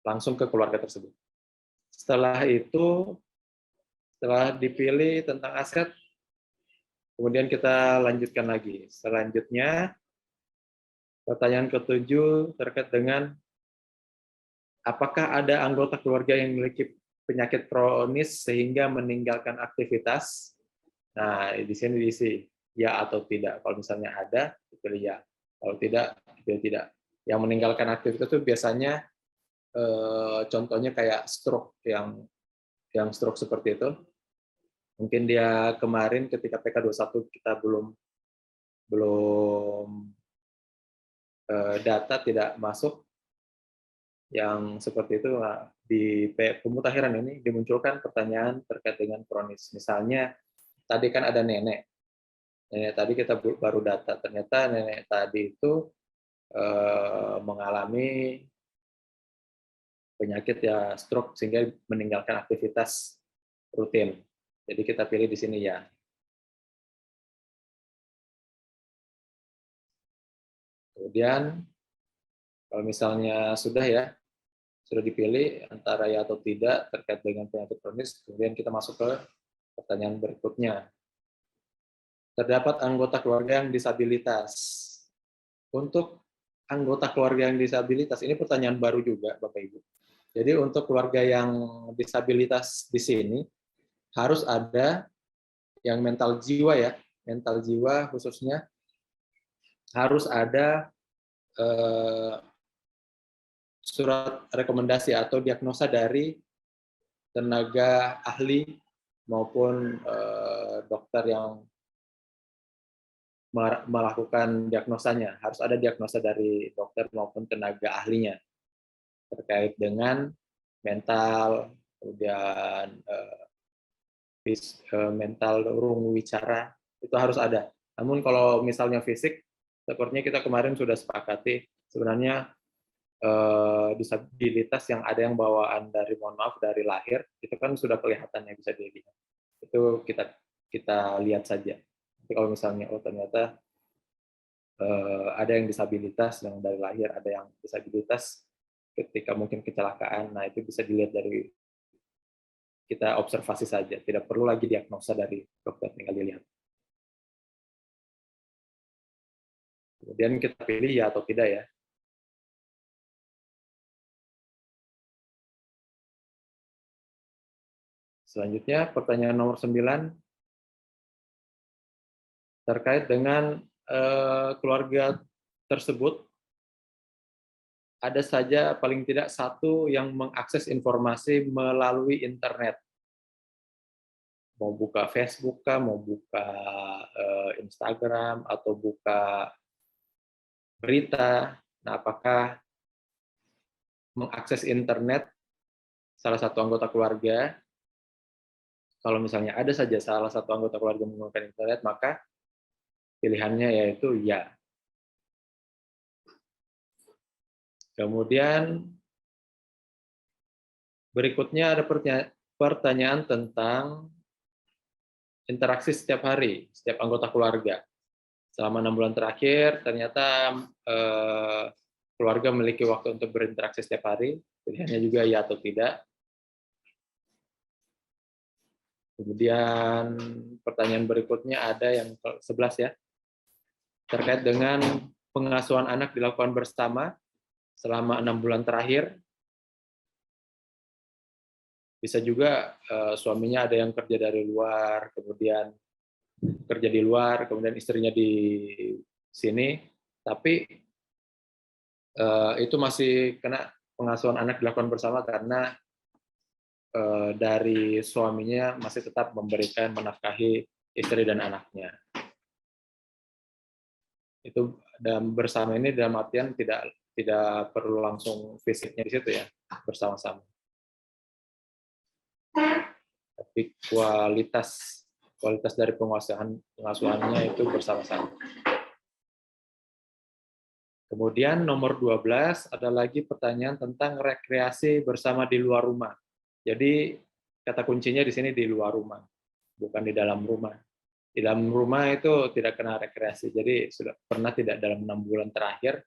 langsung ke keluarga tersebut. Setelah itu, setelah dipilih tentang aset, kemudian kita lanjutkan lagi. Selanjutnya, pertanyaan ketujuh terkait dengan apakah ada anggota keluarga yang memiliki penyakit kronis sehingga meninggalkan aktivitas? Nah, di sini diisi ya atau tidak. Kalau misalnya ada, dipilih ya. Kalau tidak, dipilih tidak. Yang meninggalkan aktivitas itu biasanya contohnya kayak stroke, yang stroke seperti itu. Mungkin dia kemarin ketika PK21 kita belum data tidak masuk yang seperti itu. Nah, di pemutakhiran ini dimunculkan pertanyaan terkait dengan kronis. Misalnya tadi kan ada nenek tadi kita baru data, ternyata nenek tadi itu mengalami penyakit ya stroke sehingga meninggalkan aktivitas rutin. Jadi kita pilih di sini ya. Kemudian kalau misalnya sudah dipilih antara ya atau tidak terkait dengan penyakit kronis, kemudian kita masuk ke pertanyaan berikutnya. Terdapat anggota keluarga yang disabilitas. Untuk anggota keluarga yang disabilitas, ini pertanyaan baru juga, Bapak Ibu. Jadi untuk keluarga yang disabilitas di sini, harus ada yang mental jiwa ya, mental jiwa khususnya, harus ada surat rekomendasi atau diagnosa dari tenaga ahli maupun dokter yang melakukan diagnosanya. Harus ada diagnosa dari dokter maupun tenaga ahlinya terkait dengan mental, kemudian mental urung wicara, itu harus ada. Namun kalau misalnya fisik, sepertinya kita kemarin sudah sepakati, sebenarnya disabilitas yang ada yang bawaan dari, mohon maaf, dari lahir, itu kan sudah kelihatan yang bisa dilihat. Itu kita lihat saja. Tapi kalau misalnya ternyata ada yang disabilitas yang dari lahir, ada yang disabilitas ketika mungkin kecelakaan, nah itu bisa dilihat dari kita observasi saja, tidak perlu lagi diagnosa dari dokter, tinggal dilihat. Kemudian kita pilih ya atau tidak ya. Selanjutnya pertanyaan nomor 9 terkait dengan keluarga tersebut ada saja paling tidak satu yang mengakses informasi melalui internet. Mau buka Facebook kah, mau buka Instagram, atau buka berita. Nah, apakah mengakses internet salah satu anggota keluarga? Kalau misalnya ada saja salah satu anggota keluarga menggunakan internet, maka pilihannya yaitu ya. Kemudian berikutnya ada pertanyaan tentang interaksi setiap hari, setiap anggota keluarga. Selama 6 bulan terakhir, ternyata keluarga memiliki waktu untuk berinteraksi setiap hari. Pilihannya juga ya atau tidak. Kemudian pertanyaan berikutnya ada yang ke-11 ya, terkait dengan pengasuhan anak dilakukan bersama selama 6 bulan terakhir. Bisa juga suaminya ada yang kerja dari luar, kemudian kerja di luar, kemudian istrinya di sini, tapi itu masih kena pengasuhan anak dilakukan bersama karena dari suaminya masih tetap memberikan menafkahi istri dan anaknya. Itu dan bersama ini dalam artian tidak perlu langsung fisiknya di situ ya, bersama-sama. Tapi kualitas dari pengasuhannya itu bersama-sama. Kemudian nomor 12 ada lagi pertanyaan tentang rekreasi bersama di luar rumah. Jadi kata kuncinya di sini di luar rumah, bukan di dalam rumah. Di dalam rumah itu tidak kena rekreasi. Jadi sudah pernah tidak dalam 6 bulan terakhir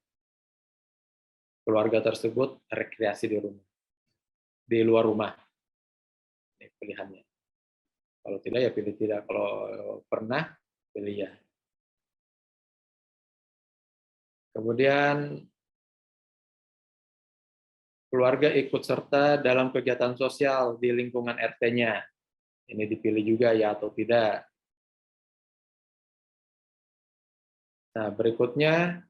keluarga tersebut rekreasi di rumah, di luar rumah. Ini pilihannya. Kalau tidak ya pilih tidak. Kalau pernah pilih ya. Kemudian keluarga ikut serta dalam kegiatan sosial di lingkungan RT-nya. Ini dipilih juga ya atau tidak. Nah, berikutnya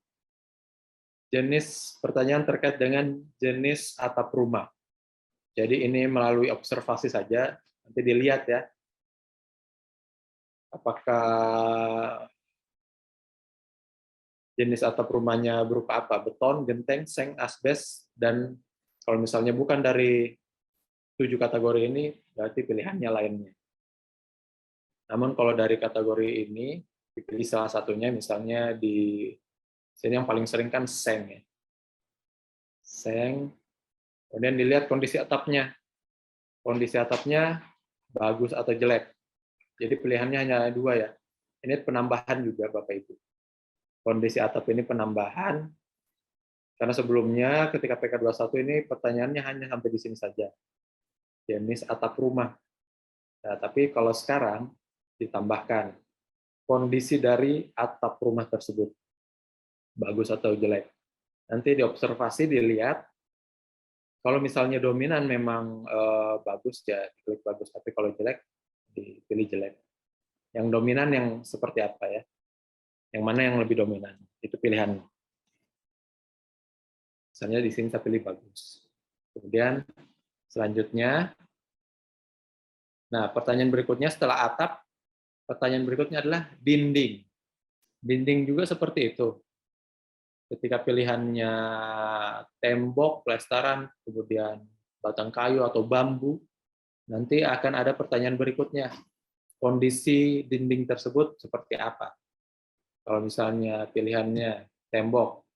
jenis pertanyaan terkait dengan jenis atap rumah. Jadi ini melalui observasi saja, nanti dilihat ya. Apakah jenis atap rumahnya berupa apa? Beton, genteng, seng, asbes, dan kalau misalnya bukan dari 7 kategori ini, berarti pilihannya lainnya. Namun kalau dari kategori ini, dipilih salah satunya, misalnya di sini yang paling sering kan seng. Ya. Seng, kemudian dilihat kondisi atapnya. Kondisi atapnya bagus atau jelek. Jadi pilihannya hanya 2 ya. Ini penambahan juga Bapak Ibu. Kondisi atap ini penambahan, karena sebelumnya ketika PK21 ini pertanyaannya hanya sampai di sini saja. Jenis atap rumah. Nah, tapi kalau sekarang ditambahkan kondisi dari atap rumah tersebut. Bagus atau jelek. Nanti diobservasi, dilihat. Kalau misalnya dominan memang bagus, ya diklik bagus. Tapi kalau jelek, dipilih jelek. Yang dominan yang seperti apa ya? Yang mana yang lebih dominan? Itu pilihan. Misalnya di sini saya pilih bagus. Kemudian selanjutnya, nah pertanyaan berikutnya setelah atap, pertanyaan berikutnya adalah dinding. Dinding juga seperti itu. Ketika pilihannya tembok, plestaran, kemudian batang kayu atau bambu, nanti akan ada pertanyaan berikutnya. Kondisi dinding tersebut seperti apa? Kalau misalnya pilihannya tembok,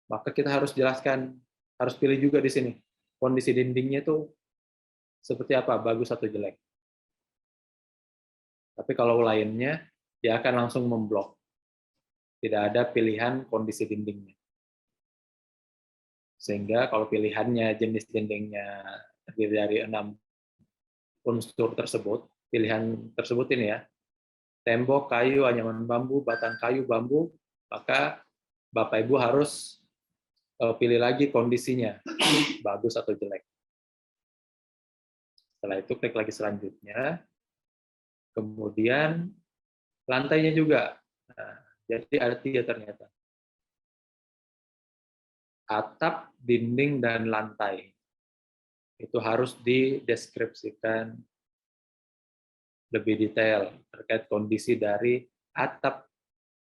maka kita harus jelaskan, harus pilih juga di sini. Kondisi dindingnya itu seperti apa, bagus atau jelek. Tapi kalau lainnya, dia akan langsung memblok. Tidak ada pilihan kondisi dindingnya. Sehingga kalau pilihannya jenis dindingnya terdiri dari 6 unsur tersebut, pilihan tersebut ini ya, tembok, kayu, anyaman bambu, batang kayu, bambu, maka Bapak Ibu harus pilih lagi kondisinya, bagus atau jelek. Setelah itu klik lagi selanjutnya, kemudian lantainya juga. Nah, Jadi ada 3 ternyata. Atap, dinding, dan lantai. Itu harus dideskripsikan lebih detail terkait kondisi dari atap,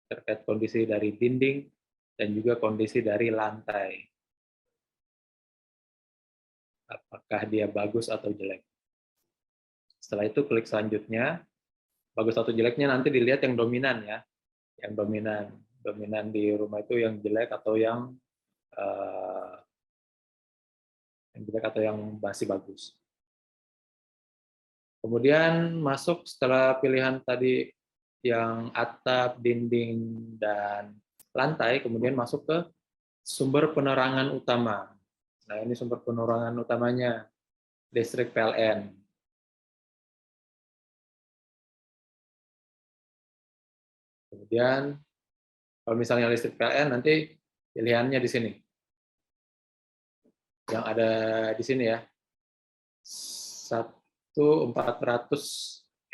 terkait kondisi dari dinding, dan juga kondisi dari lantai. Apakah dia bagus atau jelek. Setelah itu klik selanjutnya. Bagus atau jeleknya nanti dilihat yang dominan ya. Yang dominan di rumah itu yang jelek atau yang jelek atau yang masih bagus. Kemudian masuk setelah pilihan tadi yang atap, dinding, dan lantai, kemudian masuk ke sumber penerangan utama. Nah, ini sumber penerangan utamanya, listrik PLN. Kemudian, kalau misalnya listrik PLN, nanti pilihannya di sini. Yang ada di sini ya. 1.400,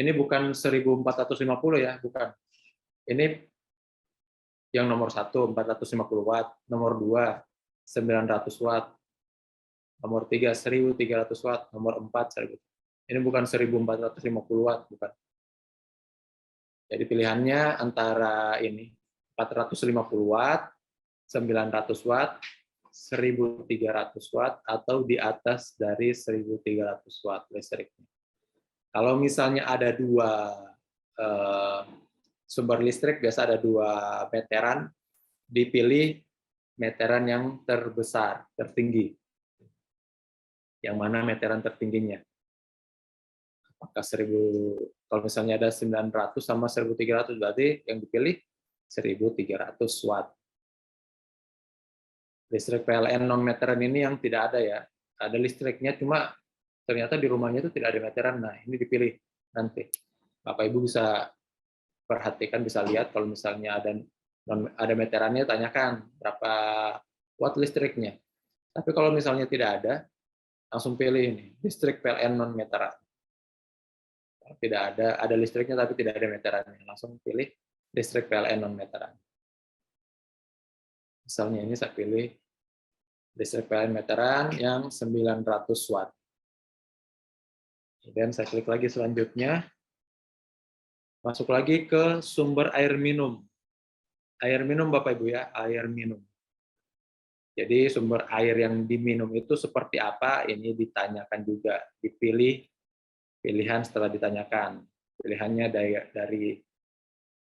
ini bukan 1.450 ya, bukan. Ini yang nomor 1, 450 watt, nomor 2, 900 watt, nomor 3, 1.300 watt, nomor 4, 1.000. Ini bukan 1.450 watt, bukan. Jadi pilihannya antara ini, 450 watt, 900 watt, 1.300 watt, atau di atas dari 1.300 watt listriknya. Kalau misalnya ada 2 sumber listrik, biasa ada 2 meteran, dipilih meteran yang terbesar, tertinggi. Yang mana meteran tertingginya? Apakah 1000, kalau misalnya ada 900 sama 1.300, berarti yang dipilih 1.300 watt. Listrik PLN non-meteran ini yang tidak ada ya. Ada listriknya, cuma ternyata di rumahnya itu tidak ada meteran. Nah, ini dipilih nanti. Bapak Ibu bisa perhatikan, bisa lihat kalau misalnya ada meterannya, tanyakan berapa watt listriknya. Tapi kalau misalnya tidak ada, langsung pilih ini, listrik PLN non-meteran. Tidak ada listriknya tapi tidak ada meterannya. Langsung pilih listrik PLN non-meteran. Misalnya ini saya pilih listrik PLN meteran yang 900 watt. Kemudian saya klik lagi selanjutnya. Masuk lagi ke sumber air minum. Air minum Bapak Ibu ya, air minum. Jadi sumber air yang diminum itu seperti apa, ini ditanyakan juga. Dipilih pilihan setelah ditanyakan. Pilihannya dari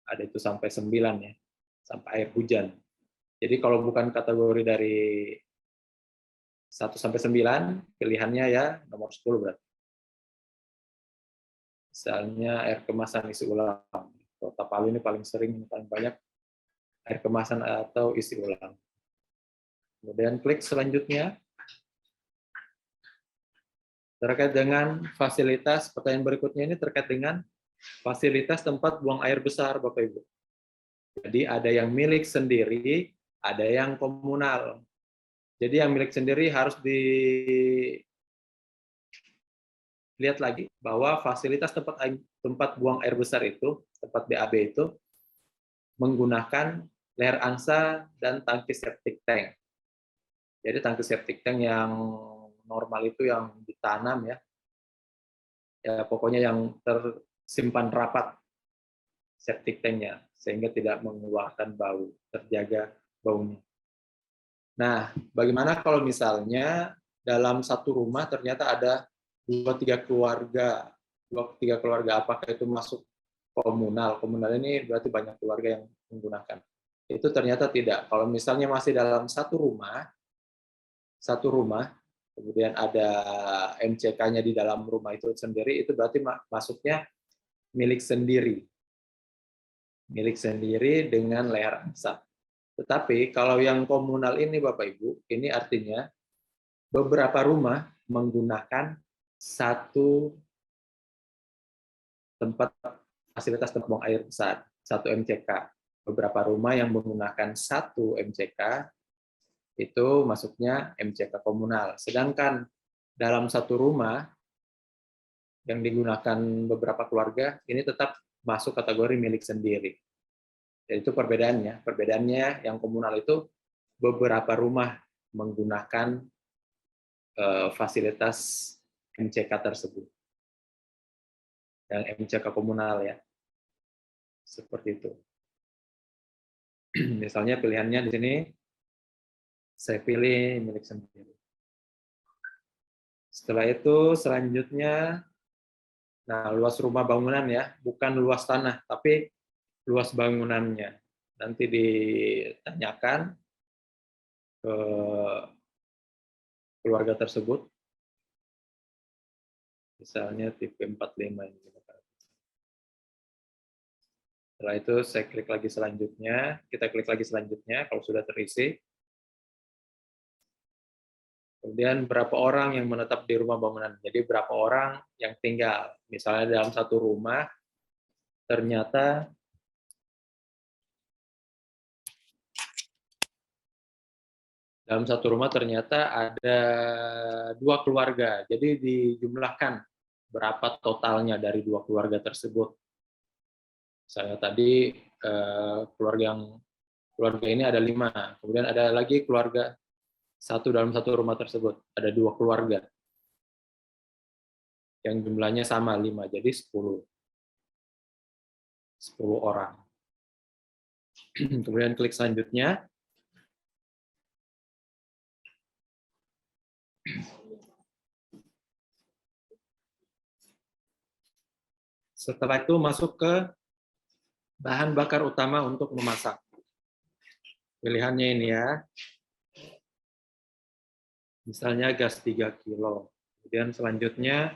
ada itu sampai 9 ya, sampai air hujan. Jadi kalau bukan kategori dari 1 sampai 9, pilihannya ya nomor 10 berarti. Misalnya air kemasan isi ulang. Kota Palu ini paling sering, paling banyak air kemasan atau isi ulang. Kemudian klik selanjutnya. Terkait dengan fasilitas, pertanyaan berikutnya ini terkait dengan fasilitas tempat buang air besar, Bapak Ibu. Jadi ada yang milik sendiri, ada yang komunal. Jadi yang milik sendiri harus dilihat lagi bahwa fasilitas tempat buang air besar itu, tempat BAB itu, menggunakan leher angsa dan tangki septic tank. Jadi tangki septic tank yang normal itu yang ditanam ya, pokoknya yang tersimpan rapat septic tanknya sehingga tidak mengeluarkan bau, terjaga baunya. Nah, bagaimana kalau misalnya dalam satu rumah ternyata ada 2-3 keluarga, apakah itu masuk komunal? Komunal ini berarti banyak keluarga yang menggunakan. Itu ternyata tidak. Kalau misalnya masih dalam satu rumah, kemudian ada MCK-nya di dalam rumah itu sendiri, itu berarti masuknya milik sendiri dengan leher angsa. Tetapi kalau yang komunal ini Bapak Ibu, ini artinya beberapa rumah menggunakan satu tempat fasilitas tempat buang air besar, satu MCK. Beberapa rumah yang menggunakan satu MCK itu masuknya MCK komunal. Sedangkan dalam satu rumah yang digunakan beberapa keluarga, ini tetap masuk kategori milik sendiri. Itu perbedaannya. Perbedaannya yang komunal itu beberapa rumah menggunakan fasilitas MCK tersebut. Yang MCK komunal ya. Seperti itu. Misalnya pilihannya di sini, saya pilih milik sendiri. Setelah itu selanjutnya, nah luas rumah bangunan ya, bukan luas tanah, tapi luas bangunannya. Nanti ditanyakan ke keluarga tersebut, misalnya tipe 45 ini. Setelah itu saya klik lagi selanjutnya, kita klik lagi selanjutnya kalau sudah terisi. Kemudian berapa orang yang menetap di rumah bangunan. Jadi berapa orang yang tinggal. Misalnya dalam satu rumah, ternyata ada 2 keluarga. Jadi dijumlahkan berapa totalnya dari 2 keluarga tersebut. Misalnya tadi keluarga ini ada 5, kemudian ada lagi keluarga dalam satu rumah tersebut, ada 2 keluarga yang jumlahnya sama 5, jadi 10 orang. Kemudian klik selanjutnya. Setelah itu masuk ke bahan bakar utama untuk memasak. Pilihannya ini ya. Misalnya gas 3 kilo. Kemudian selanjutnya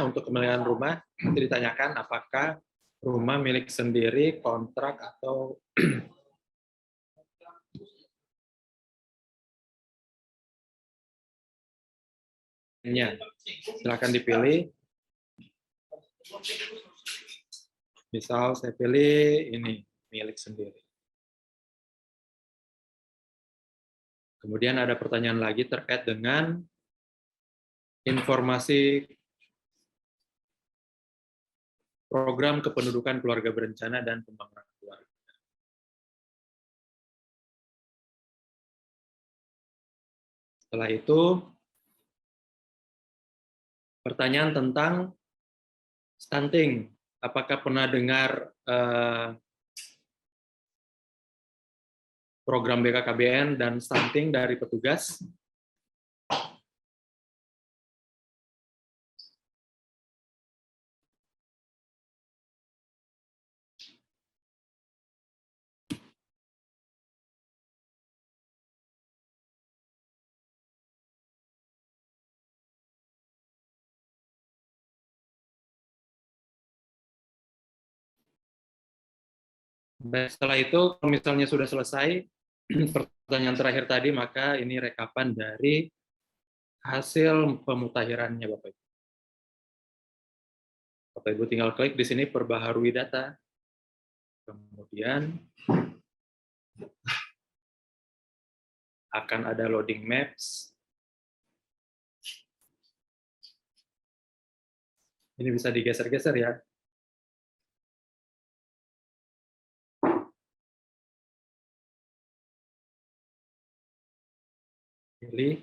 untuk kepemilikan rumah, nanti ditanyakan apakah rumah milik sendiri, kontrak, atau silakan dipilih. Misal saya pilih ini, milik sendiri. Kemudian ada pertanyaan lagi terkait dengan informasi program kependudukan keluarga berencana dan pembangunan keluarga. Setelah itu, pertanyaan tentang stunting. Apakah pernah dengar program BKKBN dan stunting dari petugas? Baik, setelah itu, kalau misalnya sudah selesai pertanyaan terakhir tadi, maka ini rekapan dari hasil pemutakhirannya, Bapak Ibu. Bapak Ibu tinggal klik di sini perbaharui data. Kemudian akan ada loading maps. Ini bisa digeser-geser ya. Pilih.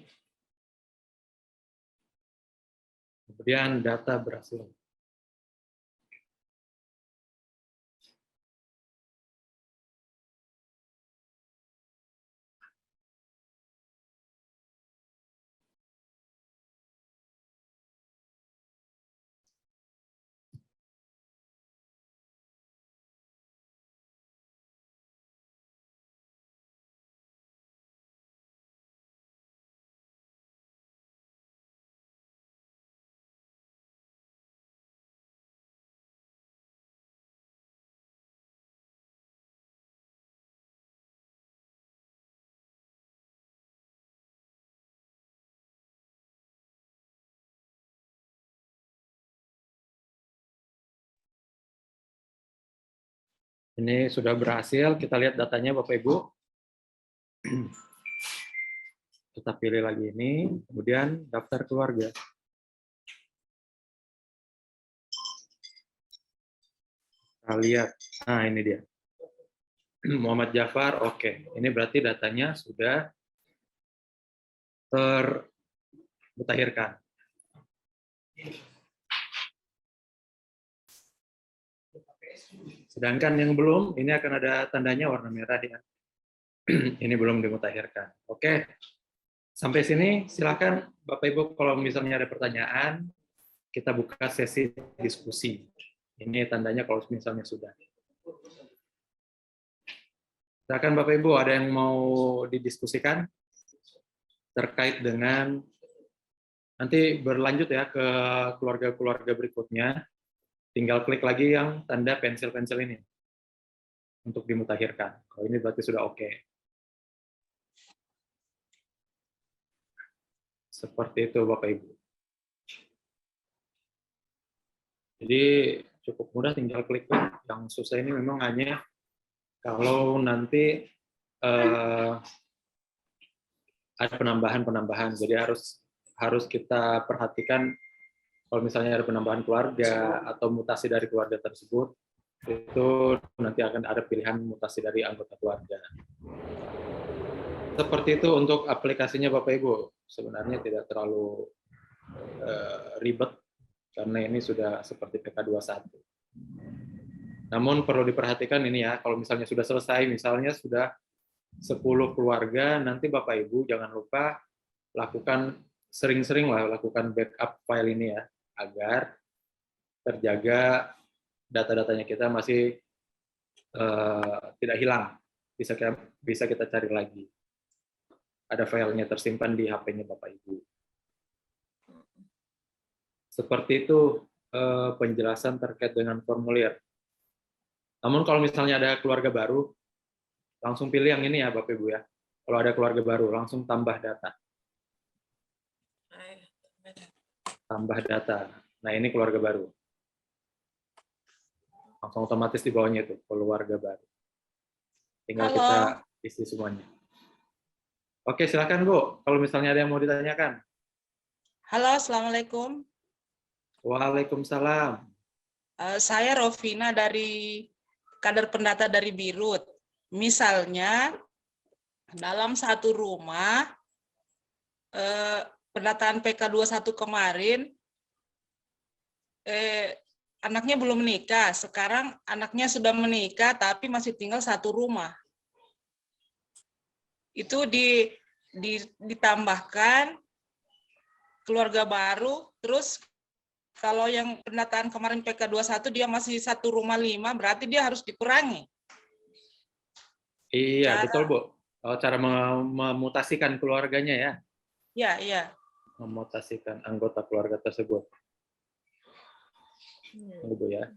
Kemudian data berhasil. Ini sudah berhasil, kita lihat datanya Bapak Ibu. Kita pilih lagi ini, kemudian daftar keluarga. Kita lihat, nah ini dia. Muhammad Jafar, oke. Ini berarti datanya sudah termutakhirkan. Sedangkan yang belum, ini akan ada tandanya warna merah ya. Ini belum dimutakhirkan. Oke, sampai sini silakan Bapak Ibu kalau misalnya ada pertanyaan, kita buka sesi diskusi. Ini tandanya kalau misalnya sudah. Silakan Bapak Ibu, ada yang mau didiskusikan terkait dengan nanti berlanjut ya ke keluarga-keluarga berikutnya. Tinggal klik lagi yang tanda pensil-pensil ini untuk dimutakhirkan. Kalau ini berarti sudah oke. Seperti itu Bapak Ibu. Jadi cukup mudah, tinggal klik. Yang susah ini memang hanya kalau nanti ada penambahan-penambahan. Jadi harus kita perhatikan kalau misalnya ada penambahan keluarga atau mutasi dari keluarga tersebut, itu nanti akan ada pilihan mutasi dari anggota keluarga. Seperti itu untuk aplikasinya Bapak Ibu. Sebenarnya tidak terlalu ribet karena ini sudah seperti PK21. Namun perlu diperhatikan ini ya, kalau misalnya sudah selesai, misalnya sudah 10 keluarga, nanti Bapak Ibu jangan lupa lakukan sering-sering lakukan backup file ini ya, agar terjaga data-datanya kita masih tidak hilang, bisa kita cari lagi. Ada filenya tersimpan di HP-nya Bapak Ibu. Seperti itu penjelasan terkait dengan formulir. Namun kalau misalnya ada keluarga baru, langsung pilih yang ini ya Bapak Ibu ya. Kalau ada keluarga baru, langsung tambah data. Tambah data. Nah ini keluarga baru. Langsung otomatis di bawahnya itu, keluarga baru. Tinggal kita isi semuanya. Oke, silakan Bu. Kalau misalnya ada yang mau ditanyakan. Halo, Assalamualaikum. Waalaikumsalam. Saya Rovina dari kader pendata dari Birut. Misalnya, dalam satu rumah, pendataan PK21 kemarin, anaknya belum menikah. Sekarang anaknya sudah menikah, tapi masih tinggal satu rumah. Itu ditambahkan keluarga baru, terus kalau yang pendataan kemarin PK21 dia masih satu rumah 5, berarti dia harus dikurangi. Iya, betul Bu. Cara memutasikan keluarganya ya. Iya, iya. Memutasikan anggota keluarga tersebut. Ini Bu ya.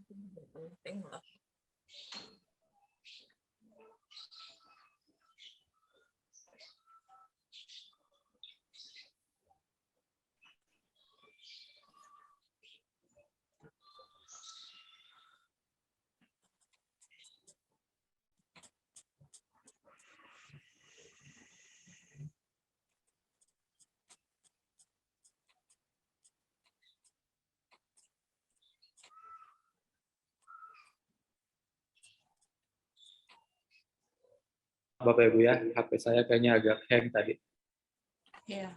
Bapak Ibu ya, HP saya kayaknya agak hang tadi. Iya.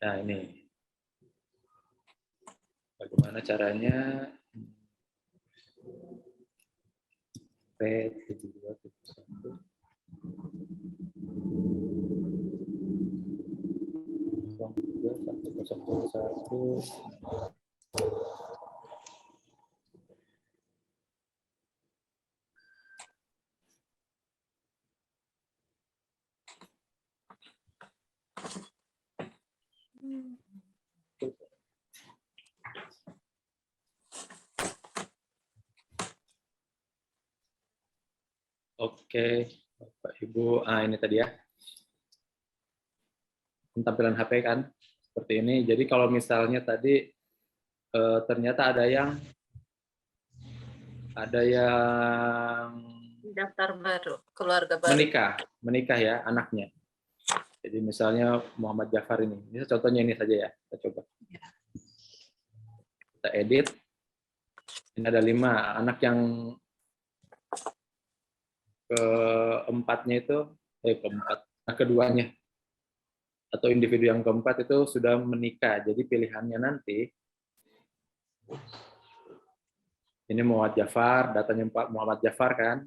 Nah ini, bagaimana caranya? P7271. Oke, Bapak Ibu, ini tadi ya. Tampilan HP kan seperti ini. Jadi kalau misalnya tadi ternyata ada Ada yang Daftar baru, keluarga baru. menikah ya anaknya. Jadi misalnya Muhammad Jafar ini contohnya ini saja ya, kita coba. Kita edit. Ini ada 5 anak yang keempatnya itu, keduanya atau individu yang keempat itu sudah menikah. Jadi pilihannya nanti ini Muhammad Jafar, datanya Muhammad Jafar kan.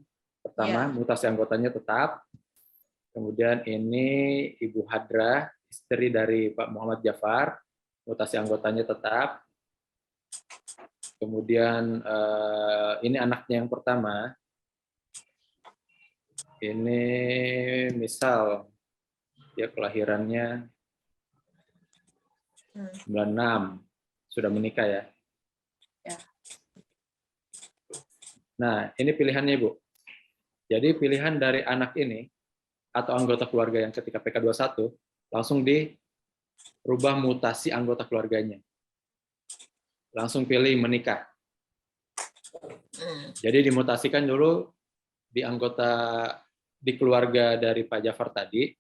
Pertama, mutasi anggotanya tetap. Kemudian ini Ibu Hadra, istri dari Pak Muhammad Jafar, mutasi anggotanya tetap. Kemudian ini anaknya yang pertama. Ini misal dia kelahirannya 96, sudah menikah ya. Nah, ini pilihannya, Bu. Jadi pilihan dari anak ini atau anggota keluarga yang ketika PK21 langsung dirubah mutasi anggota keluarganya. Langsung pilih menikah. Jadi dimutasikan dulu di di keluarga dari Pak Jafar tadi,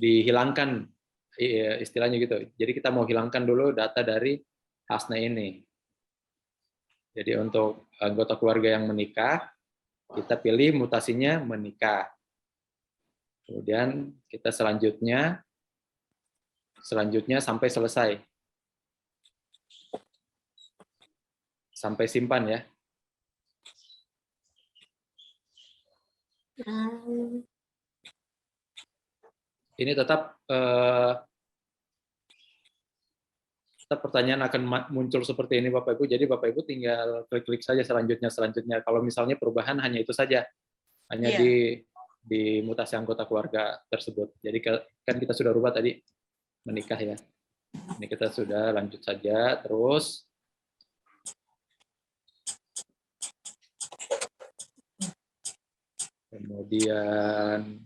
dihilangkan istilahnya gitu. Jadi kita mau hilangkan dulu data dari Hasna ini. Jadi untuk anggota keluarga yang menikah, kita pilih mutasinya menikah. Kemudian kita selanjutnya sampai selesai. Sampai simpan ya. Ini tetap pertanyaan akan muncul seperti ini Bapak Ibu. Jadi Bapak Ibu tinggal klik-klik saja selanjutnya. Kalau misalnya perubahan hanya itu saja, hanya di mutasi anggota keluarga tersebut. Jadi kan kita sudah rubah tadi menikah ya. Ini kita sudah lanjut saja terus. Kemudian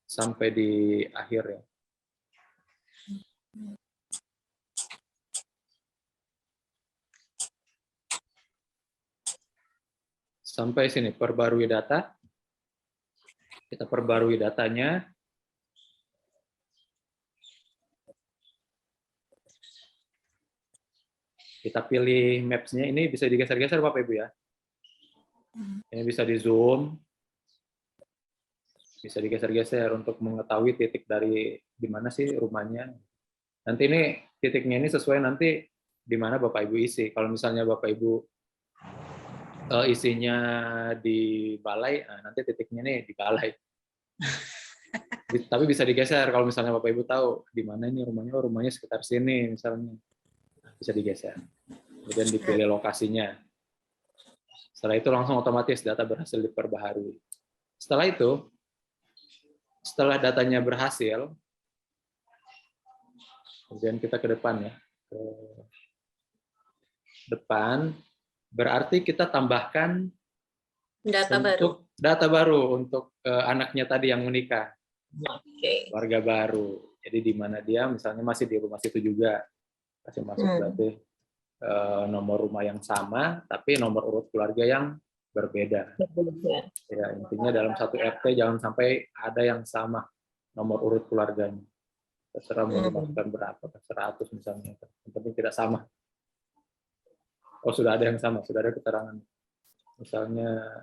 sampai di akhir ya. Sampai sini, perbarui data. Kita perbarui datanya. Kita pilih maps-nya. Ini bisa digeser-geser Bapak Ibu ya. Ini bisa di zoom. Bisa digeser-geser untuk mengetahui titik dari di mana sih rumahnya. Nanti ini titiknya ini sesuai nanti di mana Bapak Ibu isi. Kalau misalnya Bapak Ibu isinya di balai, nah nanti titiknya nih di balai. Tapi bisa digeser kalau misalnya Bapak Ibu tahu di mana ini rumahnya, rumahnya sekitar sini misalnya. Bisa digeser. Kemudian dipilih lokasinya. Setelah itu langsung otomatis data berhasil diperbaharui. Setelah itu, setelah datanya berhasil, kemudian kita ke depan ya. Ke depan, berarti kita tambahkan data baru untuk anaknya tadi yang menikah. Warga baru. Jadi di mana dia misalnya masih di rumah situ juga. Masih masuk berarti nomor rumah yang sama, tapi nomor urut keluarga yang berbeda. Ya, intinya dalam satu RT jangan sampai ada yang sama nomor urut keluarganya. Terserah mau dimasukkan berapa, 100 misalnya. Yang penting tidak sama. Oh, sudah ada yang sama, sudah ada keterangan. Misalnya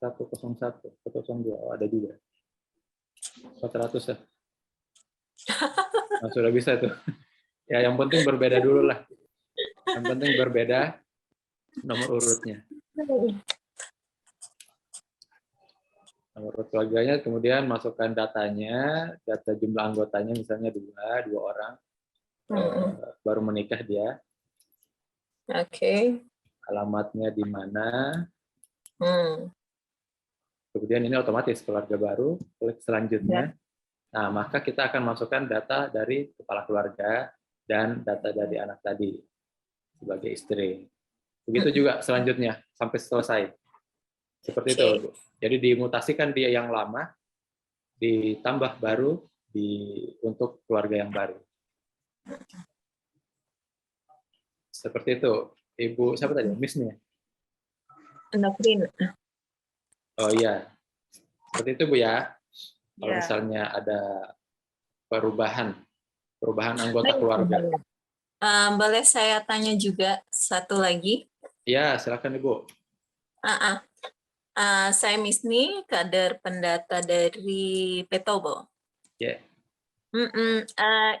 101, 102, oh, ada juga. 400 ya. Nah, sudah bisa itu. Ya, yang penting berbeda dulu lah. Yang penting berbeda nomor urutnya. Nomor urut keluarganya, kemudian masukkan datanya, data jumlah anggotanya misalnya dua orang, baru menikah dia. Alamatnya di mana. Kemudian ini otomatis keluarga baru, klik selanjutnya. Nah, maka kita akan masukkan data dari kepala keluarga dan data dari anak tadi sebagai istri. Begitu juga selanjutnya sampai selesai. Seperti itu, Bu. Jadi dimutasikan dia yang lama, ditambah baru untuk keluarga yang baru. Seperti itu. Ibu siapa tadi? Miss nih. Endokrin. Oh iya, seperti itu Bu ya. Kalau Ya. misalnya ada perubahan anggota Baik, keluarga. boleh saya tanya juga satu lagi? Ya, silakan Ibu. Ah, ah. Saya Misni, kader pendata dari Petobo. Ya.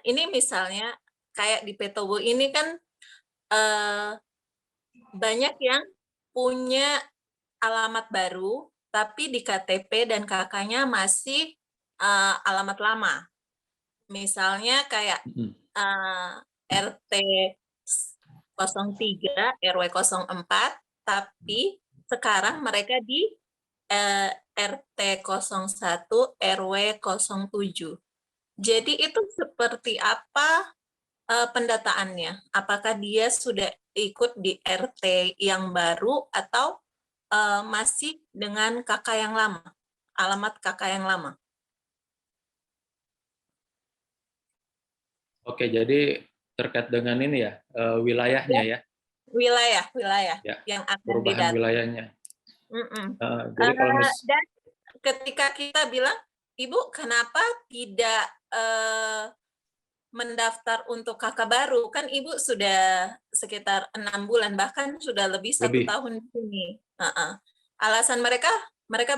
Ini misalnya kayak di Petobo ini kan banyak yang punya alamat baru, tapi di KTP dan KK-nya masih alamat lama. Misalnya kayak RT 03, RW 04, tapi sekarang mereka di RT 01, RW 07. Jadi itu seperti apa pendataannya? Apakah dia sudah ikut di RT yang baru atau masih dengan kakak yang lama, alamat kakak yang lama? Oke, jadi terkait dengan ini ya, wilayahnya ya, Wilayah ya, yang akan perubahan didata. wilayahnya. Jadi kalau Dan ketika kita bilang, Ibu kenapa tidak mendaftar untuk kakak baru? Kan Ibu sudah sekitar 6 bulan, bahkan sudah lebih 1 lebih, tahun di sini. Alasan mereka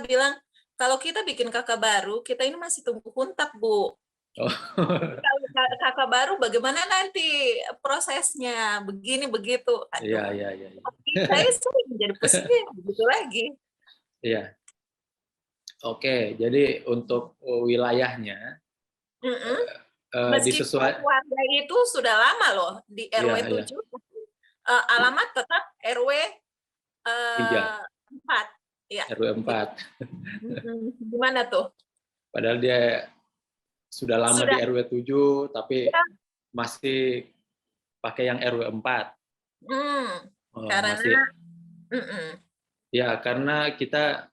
bilang, kalau kita bikin kakak baru, kita ini masih tunggu kuntab, Bu. oh, Kalau kakak baru bagaimana nanti prosesnya? Begini, begitu. iya, Aduh, iya, iya, saya sering jadi pusingnya begitu lagi. iya. Oke, jadi untuk wilayahnya Meskipun disesuaikan, warga itu sudah lama loh di iya, RW iya, 7, alamat tetap RW 3, 4. Ya, RW 4. gimana tuh? Padahal dia sudah lama Sudah di RW 7, tapi ya, masih pakai yang RW 4. karena Masih, ya karena kita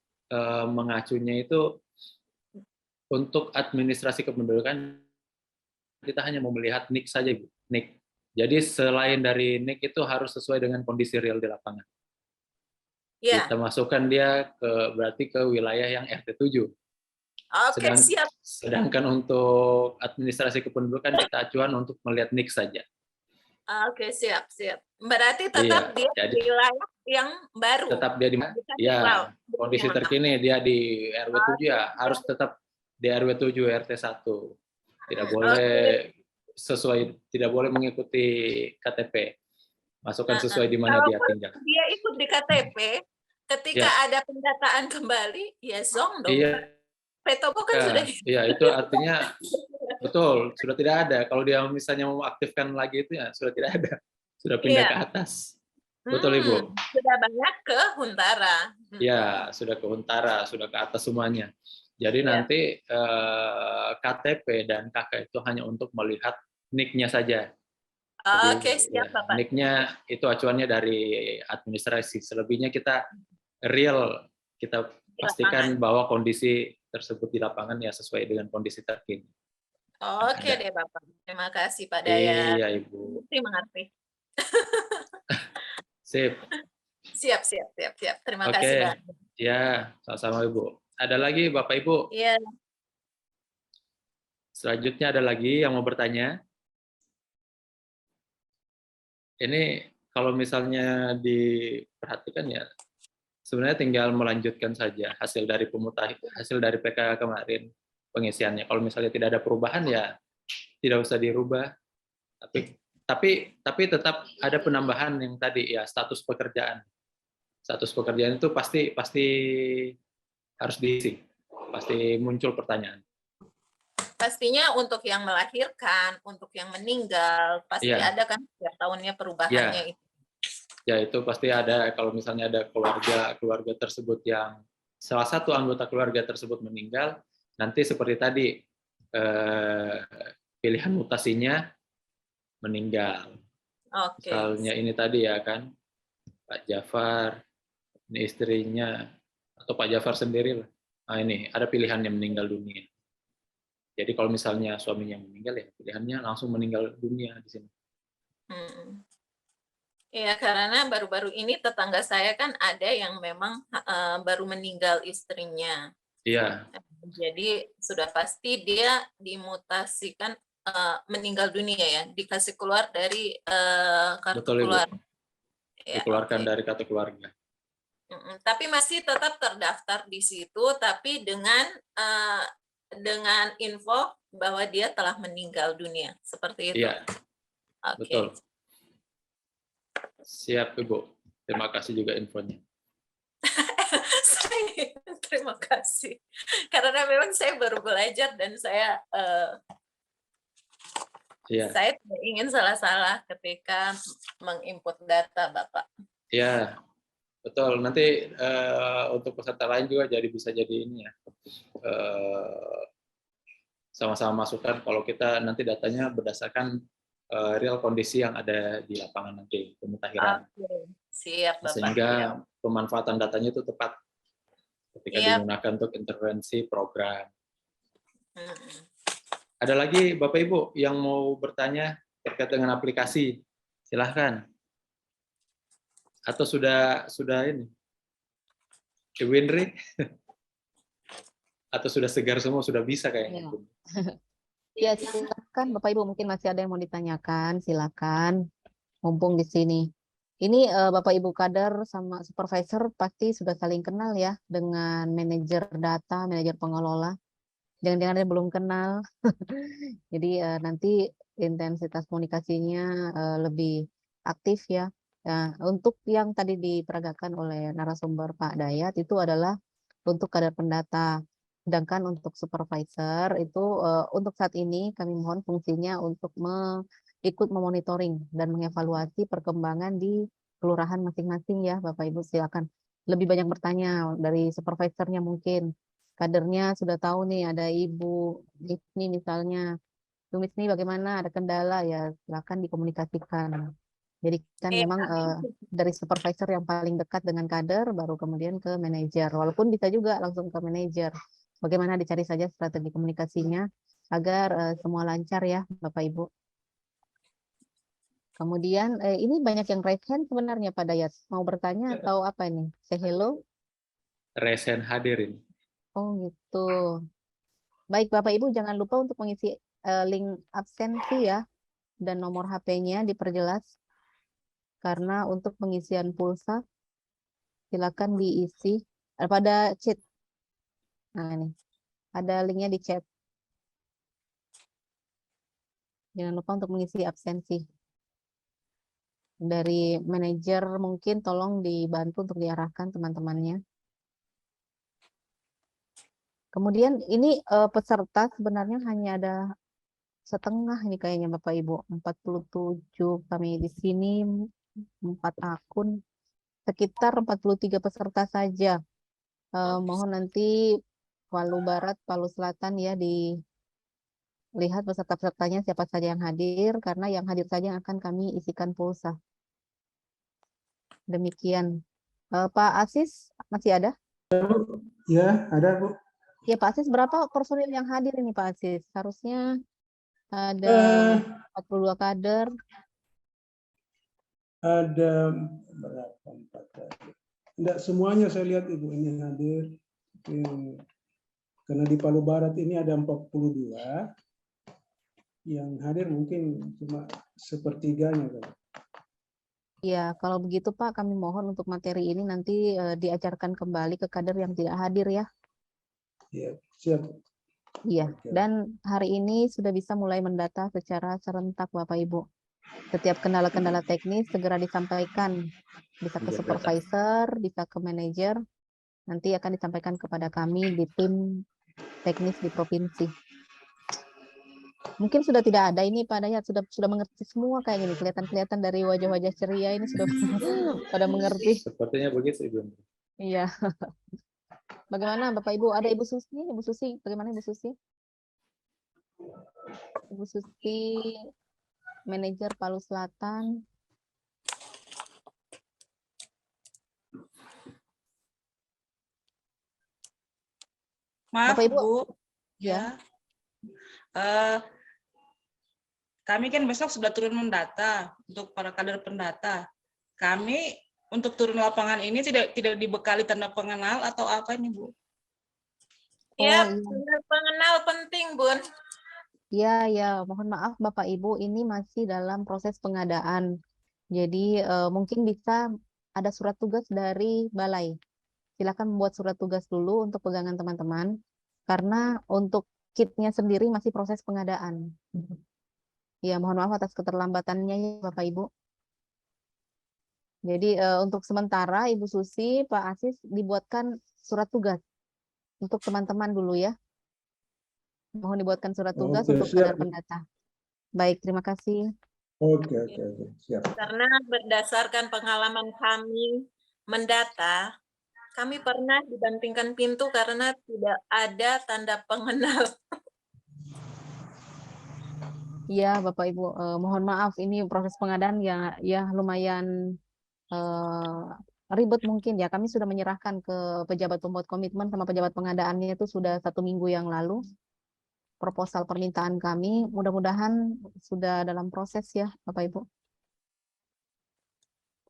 mengacunya itu untuk administrasi kependudukan, kita hanya mau melihat NIK saja, Bu. NIK. Jadi selain dari NIK itu harus sesuai dengan kondisi real di lapangan. ya. Kita masukkan dia berarti ke wilayah yang RT 7. Oke, siap. Sedangkan untuk administrasi kependudukan kita acuan untuk melihat NIK saja. Oke, siap. Berarti Iya, tetap dia jadi di wilayah yang baru. tetap dia di Bukan ya kondisi yang lama. terkini dia di RW 7 Oke, ya harus tetap di RW 7 RT 1. Tidak oke. tidak boleh mengikuti KTP. Masukkan sesuai di mana dia Kalaupun tinggal. dia ikut di KTP, ketika Ya, ada pendataan kembali, ya zong dong. iya, Petobo kan sudah iya itu artinya betul sudah tidak ada. Kalau dia misalnya mau aktifkan lagi itu ya sudah tidak ada, sudah pindah ke iya. atas. Betul Ibu. Sudah banyak ke Huntara. Ya sudah ke Huntara, sudah ke atas semuanya. Jadi Iya. nanti KTP dan KK itu hanya untuk melihat NIK-nya saja. Jadi Oke, siap Bapak. NIK-nya itu acuannya dari administrasi. Selebihnya kita real, kita Di pastikan lapangan. bahwa kondisi tersebut di lapangan ya sesuai dengan kondisi terkini. Oke Ada. deh Bapak. Terima kasih Pak Dayat. Iya Ibu. Mengerti. Sip. Siap. Terima kasih Oke. Pak. Ya, sama-sama Ibu. Ada lagi Bapak Ibu? Iya. Selanjutnya ada lagi yang mau bertanya? Ini kalau misalnya diperhatikan ya, sebenarnya tinggal melanjutkan saja hasil dari hasil dari PK kemarin pengisiannya. Kalau misalnya tidak ada perubahan ya tidak usah dirubah. Tapi tetap ada penambahan yang tadi ya status pekerjaan. Status pekerjaan itu pasti harus diisi. Pasti muncul pertanyaan. Pastinya untuk yang melahirkan, untuk yang meninggal, pasti Iya. ada kan setiap tahunnya perubahannya Ya. itu. Ya itu pasti ada kalau misalnya ada keluarga tersebut yang salah satu anggota keluarga tersebut meninggal, nanti seperti tadi pilihan mutasinya meninggal. Oke. Misalnya ini tadi ya kan Pak Jafar, ini istrinya atau Pak Jafar sendiri lah. Nah ini ada pilihannya meninggal dunia. Jadi kalau misalnya suaminya meninggal ya pilihannya langsung meninggal dunia di sini. Ya, karena baru-baru ini tetangga saya kan ada yang memang baru meninggal istrinya. Iya, Jadi sudah pasti dia dimutasikan meninggal dunia ya, dikasih keluar dari kartu betul Ibu. keluarga. Ya, Dikeluarkan oke. dari kartu keluarga. Tapi masih tetap terdaftar di situ, tapi dengan info bahwa dia telah meninggal dunia, seperti itu. Iya, Oke. betul. Siap Ibu. Terima kasih juga infonya. Terima kasih. Karena memang saya baru belajar dan saya Iya, tidak ingin salah-salah ketika menginput data, Bapak. iya, betul. Nanti untuk peserta lain juga bisa jadi ini ya. Sama-sama masukan kalau kita nanti datanya berdasarkan real kondisi yang ada di lapangan nanti pemutahiran. Oke. Siap, Bapak. Sehingga Siap. pemanfaatan datanya itu tepat ketika Iya. digunakan untuk intervensi program. Mm-mm. Ada lagi Bapak Ibu yang mau bertanya terkait dengan aplikasi? Silahkan. Atau sudah ini? Winry? Atau sudah segar semua, sudah bisa kayaknya? Ya, silakan Bapak Ibu, mungkin masih ada yang mau ditanyakan, silakan. Mumpung di sini. Ini Bapak Ibu kader sama supervisor pasti sudah saling kenal ya dengan manajer data, manajer pengelola. Jangan-jangan ada yang belum kenal. Jadi nanti intensitas komunikasinya lebih aktif ya. Nah, untuk yang tadi diperagakan oleh narasumber Pak Dayat itu adalah untuk kader pendata. Sedangkan untuk supervisor itu untuk saat ini kami mohon fungsinya untuk ikut memonitoring dan mengevaluasi perkembangan di kelurahan masing-masing ya Bapak Ibu, silakan. Lebih banyak bertanya dari supervisornya mungkin. Kadernya sudah tahu nih ada Ibu Isni misalnya. Bu Isni bagaimana, ada kendala ya silakan dikomunikasikan. Jadi kan memang dari supervisor yang paling dekat dengan kader baru kemudian ke manajer. Walaupun bisa juga langsung ke manajer. Bagaimana dicari saja strategi komunikasinya agar semua lancar ya Bapak Ibu. Kemudian ini banyak yang raise hand sebenarnya Pak Dayat. Mau bertanya atau apa ini? Say hello. Resen hadir ini. Oh gitu. Baik Bapak Ibu jangan lupa untuk mengisi link absensi ya. Dan nomor HP-nya diperjelas. Karena untuk pengisian pulsa silakan diisi pada chat. Nah ini. Ada linknya di chat. Jangan lupa untuk mengisi absensi. Dari manajer mungkin tolong dibantu untuk diarahkan teman-temannya. Kemudian ini peserta sebenarnya hanya ada setengah ini kayaknya Bapak Ibu. 47 kami di sini, 4 akun. Sekitar 43 peserta saja. Mohon nanti Palu Barat, Palu Selatan ya dilihat peserta-pesertanya siapa saja yang hadir. Karena yang hadir saja yang akan kami isikan pulsa. Demikian. Pak Asis masih ada? Ya, ada Bu. Ya Pak Asis, berapa personil yang hadir ini Pak Asis? Harusnya ada 42 kader. Ada berapa? 4 kader. Tidak semuanya saya lihat Ibu ini hadir. Karena di Palu Barat ini ada 42. Yang hadir mungkin cuma sepertiganya kan. Ya, kalau begitu Pak, kami mohon untuk materi ini nanti diajarkan kembali ke kader yang tidak hadir ya. Ya, siap. Iya, Oke. dan hari ini sudah bisa mulai mendata secara serentak Bapak Ibu. Setiap kendala-kendala teknis segera disampaikan. Bisa ke supervisor, bisa ke manajer. Nanti akan disampaikan kepada kami di tim teknis di provinsi. Mungkin sudah tidak ada ini Pak Dayat, sudah mengerti semua kayak gini. Kelihatan dari wajah-wajah ceria ini sudah pada mengerti. Sepertinya begitu Ibu. Iya. Bagaimana Bapak Ibu? Ada Ibu Susi? Ibu Susi, bagaimana Ibu Susi? Ibu Susi, manajer Palu Selatan. Maaf Bapak Ibu. Bu. Ya. Kami kan besok sudah turun mendata untuk para kader pendata. kami untuk turun lapangan ini tidak dibekali tanda pengenal atau apa ini, Bu? Ya, Oh, iya. tanda pengenal penting, Bun. Ya, ya, mohon maaf Bapak Ibu, ini masih dalam proses pengadaan. Jadi mungkin bisa ada surat tugas dari balai. Silakan membuat surat tugas dulu untuk pegangan teman-teman, karena untuk kitnya sendiri masih proses pengadaan. Ya, mohon maaf atas keterlambatannya ya Bapak Ibu. Jadi untuk sementara Ibu Susi, Pak Asis dibuatkan surat tugas untuk teman-teman dulu ya. Mohon dibuatkan surat tugas Oke, untuk siap. kadar pendata. Baik, terima kasih. Oke, siap. Karena berdasarkan pengalaman kami mendata, kami pernah dibantingkan pintu karena tidak ada tanda pengenal. Iya, Bapak Ibu, mohon maaf ini proses pengadaan ya lumayan ribet mungkin ya. Kami sudah menyerahkan ke pejabat pembuat komitmen sama pejabat pengadaannya itu sudah 1 minggu yang lalu. Proposal permintaan kami, mudah-mudahan sudah dalam proses ya, Bapak Ibu.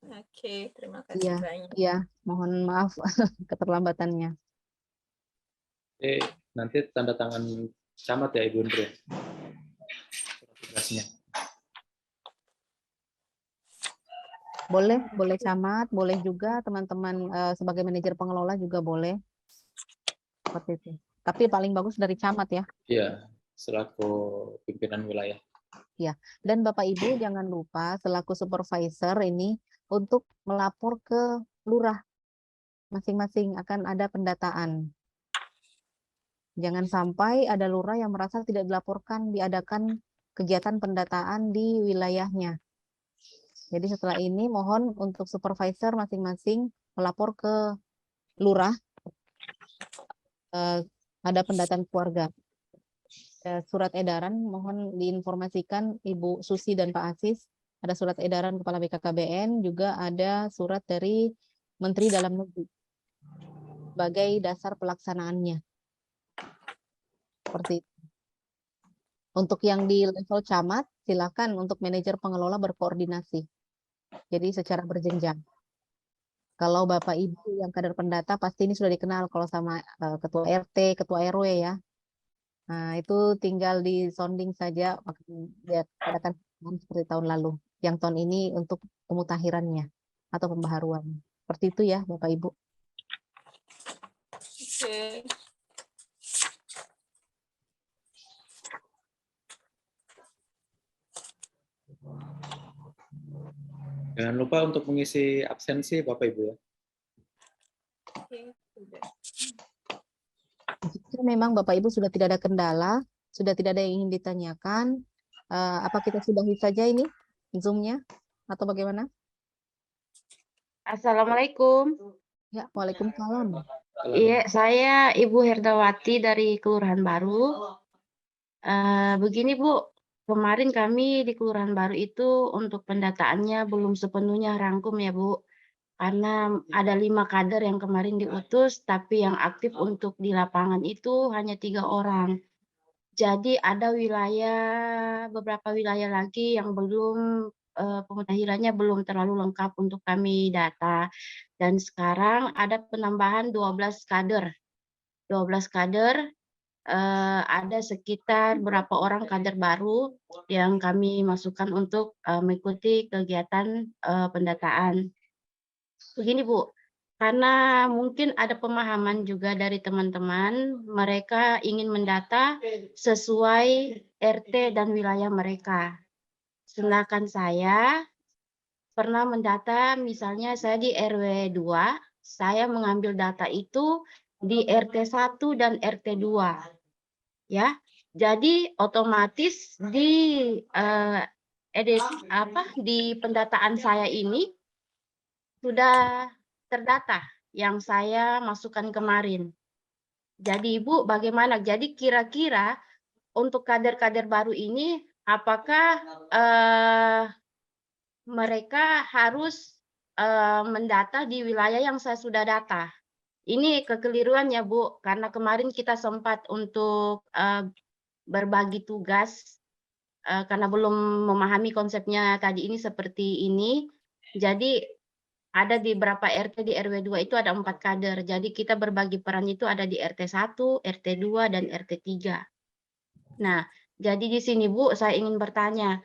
Oke, terima kasih Iya, banyak. iya, mohon maaf keterlambatannya. Oke, nanti tanda tangan camat ya Ibu Indri. Surat tugasnya. Boleh camat, boleh juga teman-teman sebagai manajer pengelola juga boleh. Seperti itu. Tapi paling bagus dari camat ya. Iya, selaku pimpinan wilayah. Ya, dan Bapak Ibu jangan lupa selaku supervisor ini untuk melapor ke lurah masing-masing akan ada pendataan. Jangan sampai ada lurah yang merasa tidak dilaporkan diadakan kegiatan pendataan di wilayahnya. Jadi setelah ini mohon untuk supervisor masing-masing melapor ke lurah ada pendataan keluarga. Surat edaran mohon diinformasikan Ibu Susi dan Pak Asis. Ada surat edaran Kepala BKKBN, juga ada surat dari Menteri Dalam Negeri sebagai dasar pelaksanaannya. Seperti itu. Untuk yang di level camat, silakan untuk manajer pengelola berkoordinasi. Jadi secara berjenjang. Kalau Bapak Ibu yang kader pendata pasti ini sudah dikenal kalau sama Ketua RT, Ketua RW ya. Nah, itu tinggal di sounding saja, dia adakan seperti tahun lalu. Yang tahun ini untuk pemutakhirannya atau pembaharuan. Seperti itu ya, Bapak Ibu. Oke. Jangan lupa untuk mengisi absensi Bapak Ibu ya. Oke, sudah. Jika memang Bapak Ibu sudah tidak ada kendala, sudah tidak ada yang ingin ditanyakan, apa kita sudahi saja ini Zoom-nya atau bagaimana? Assalamualaikum. Ya, waalaikumsalam. Iya, saya Ibu Herdawati dari Kelurahan Baru. Begini Bu, kemarin kami di Kelurahan Baru itu untuk pendataannya belum sepenuhnya rangkum ya Bu. Karena ada 5 kader yang kemarin diutus, tapi yang aktif untuk di lapangan itu hanya 3 orang. Jadi ada beberapa wilayah lagi yang belum pemutakhirannya belum terlalu lengkap untuk kami data. Dan sekarang ada penambahan 12 kader. 12 kader, ada sekitar berapa orang kader baru yang kami masukkan untuk mengikuti kegiatan pendataan. Begini Bu, karena mungkin ada pemahaman juga dari teman-teman, mereka ingin mendata sesuai RT dan wilayah mereka. Sedangkan saya pernah mendata, misalnya saya di RW 2, saya mengambil data itu di RT 1 dan RT 2. Ya. Jadi otomatis di di pendataan saya ini sudah terdata yang saya masukkan kemarin. Jadi Ibu bagaimana? Jadi kira-kira untuk kader-kader baru ini apakah mereka harus mendata di wilayah yang saya sudah data? Ini kekeliruan ya Bu, karena kemarin kita sempat untuk berbagi tugas karena belum memahami konsepnya tadi ini seperti ini. Jadi ada di berapa RT di RW 2 itu ada 4 kader. Jadi kita berbagi peran itu ada di RT 1, RT 2, dan RT 3. Nah, jadi di sini Bu, saya ingin bertanya,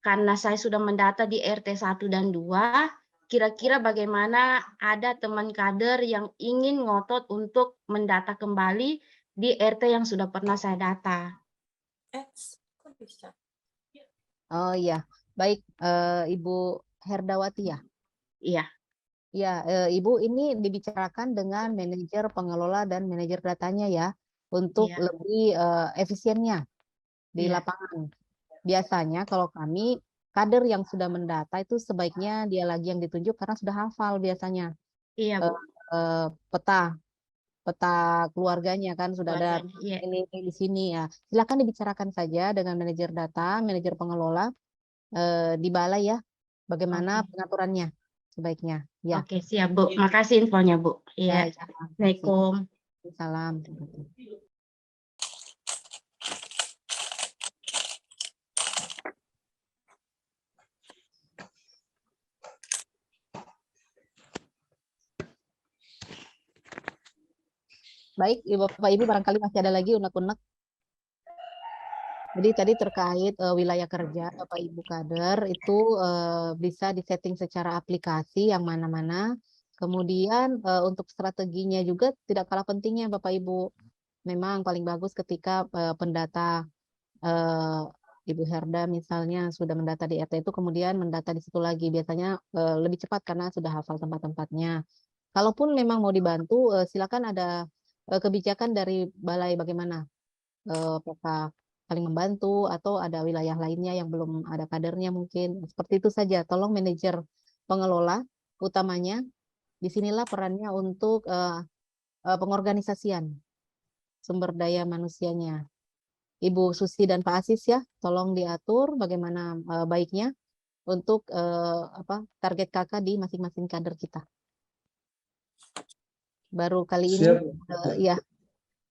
karena saya sudah mendata di RT 1 dan 2, kira-kira bagaimana ada teman kader yang ingin ngotot untuk mendata kembali di RT yang sudah pernah saya data? Kok bisa? Oh iya, baik Ibu Herdawati ya. Iya, Ya, Ibu ini dibicarakan dengan manajer pengelola dan manajer datanya ya, untuk iya, lebih efisiennya di iya, lapangan. Biasanya kalau kami kader yang sudah mendata itu sebaiknya dia lagi yang ditunjuk karena sudah hafal biasanya iya Bu, peta peta keluarganya kan sudah ada keluarganya. Iya, ini di sini ya. Silakan dibicarakan saja dengan manajer data, manajer pengelola di balai ya, bagaimana oke. pengaturannya sebaiknya. Ya, Oke, siap Bu. Makasih infonya Bu. ya, Iya, ya. Assalamualaikum. Salam. Baik, Bapak Ibu barangkali masih ada lagi unek-unek. Jadi tadi terkait wilayah kerja Bapak Ibu kader itu bisa disetting secara aplikasi yang mana-mana. Kemudian untuk strateginya juga tidak kalah pentingnya Bapak Ibu. Memang paling bagus ketika pendata Ibu Herda misalnya sudah mendata di RT itu kemudian mendata di situ lagi. Biasanya lebih cepat karena sudah hafal tempat-tempatnya. Kalaupun memang mau dibantu, silakan ada kebijakan dari balai bagaimana apakah saling membantu atau ada wilayah lainnya yang belum ada kadernya mungkin. Seperti itu saja. Tolong manajer pengelola utamanya disinilah perannya untuk pengorganisasian sumber daya manusianya. Ibu Susi dan Pak Asis ya, tolong diatur bagaimana baiknya untuk target kakak di masing-masing kader kita. Baru kali ini Siap. ya,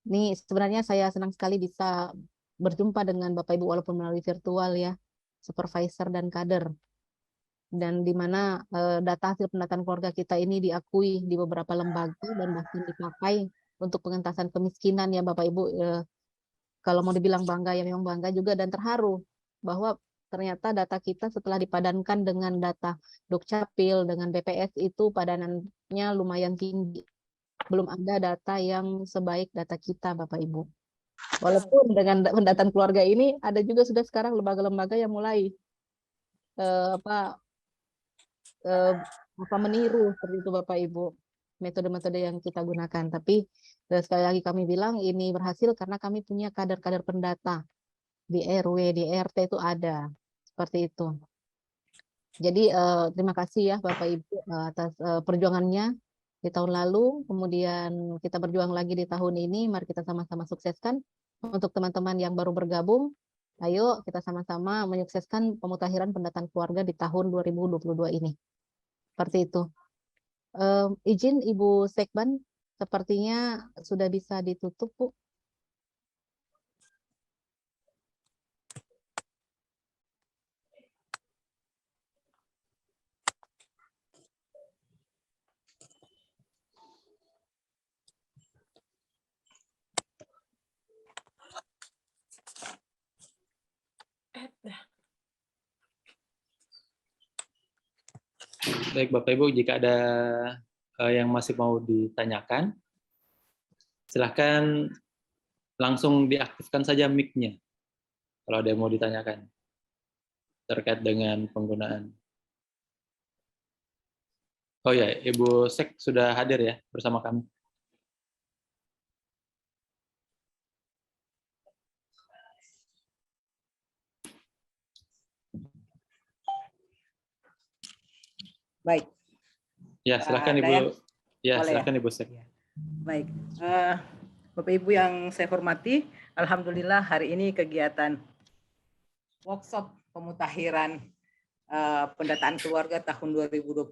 ini sebenarnya saya senang sekali bisa berjumpa dengan Bapak Ibu walaupun melalui virtual ya, supervisor dan kader. Dan di mana data hasil pendataan keluarga kita ini diakui di beberapa lembaga dan bahkan dipakai untuk pengentasan kemiskinan ya Bapak Ibu. Kalau mau dibilang bangga ya memang bangga juga dan terharu bahwa ternyata data kita setelah dipadankan dengan data Dukcapil dengan BPS itu padanannya lumayan tinggi. Belum ada data yang sebaik data kita Bapak Ibu. Walaupun dengan pendataan keluarga ini ada juga sudah sekarang lembaga-lembaga yang mulai meniru seperti itu Bapak Ibu metode-metode yang kita gunakan. Tapi sekali lagi kami bilang ini berhasil karena kami punya kader-kader pendata di RW, di RT itu ada seperti itu. Jadi terima kasih ya Bapak Ibu atas perjuangannya di tahun lalu, kemudian kita berjuang lagi di tahun ini. Mari kita sama-sama sukseskan. Untuk teman-teman yang baru bergabung, ayo kita sama-sama menyukseskan pemutakhiran pendataan keluarga di tahun 2022 ini. Seperti itu. Izin Ibu Sekban, sepertinya sudah bisa ditutup, Bu. Baik Bapak Ibu, jika ada yang masih mau ditanyakan, silahkan langsung diaktifkan saja mic-nya kalau ada yang mau ditanyakan terkait dengan penggunaan. Oh ya, Ibu Sek sudah hadir ya bersama kami. Baik. Ya, silakan Ibu. Dayan, Ya, boleh silakan Ibu Sek. Baik. Bapak Ibu yang saya hormati, alhamdulillah hari ini kegiatan workshop pemutakhiran pendataan keluarga tahun 2022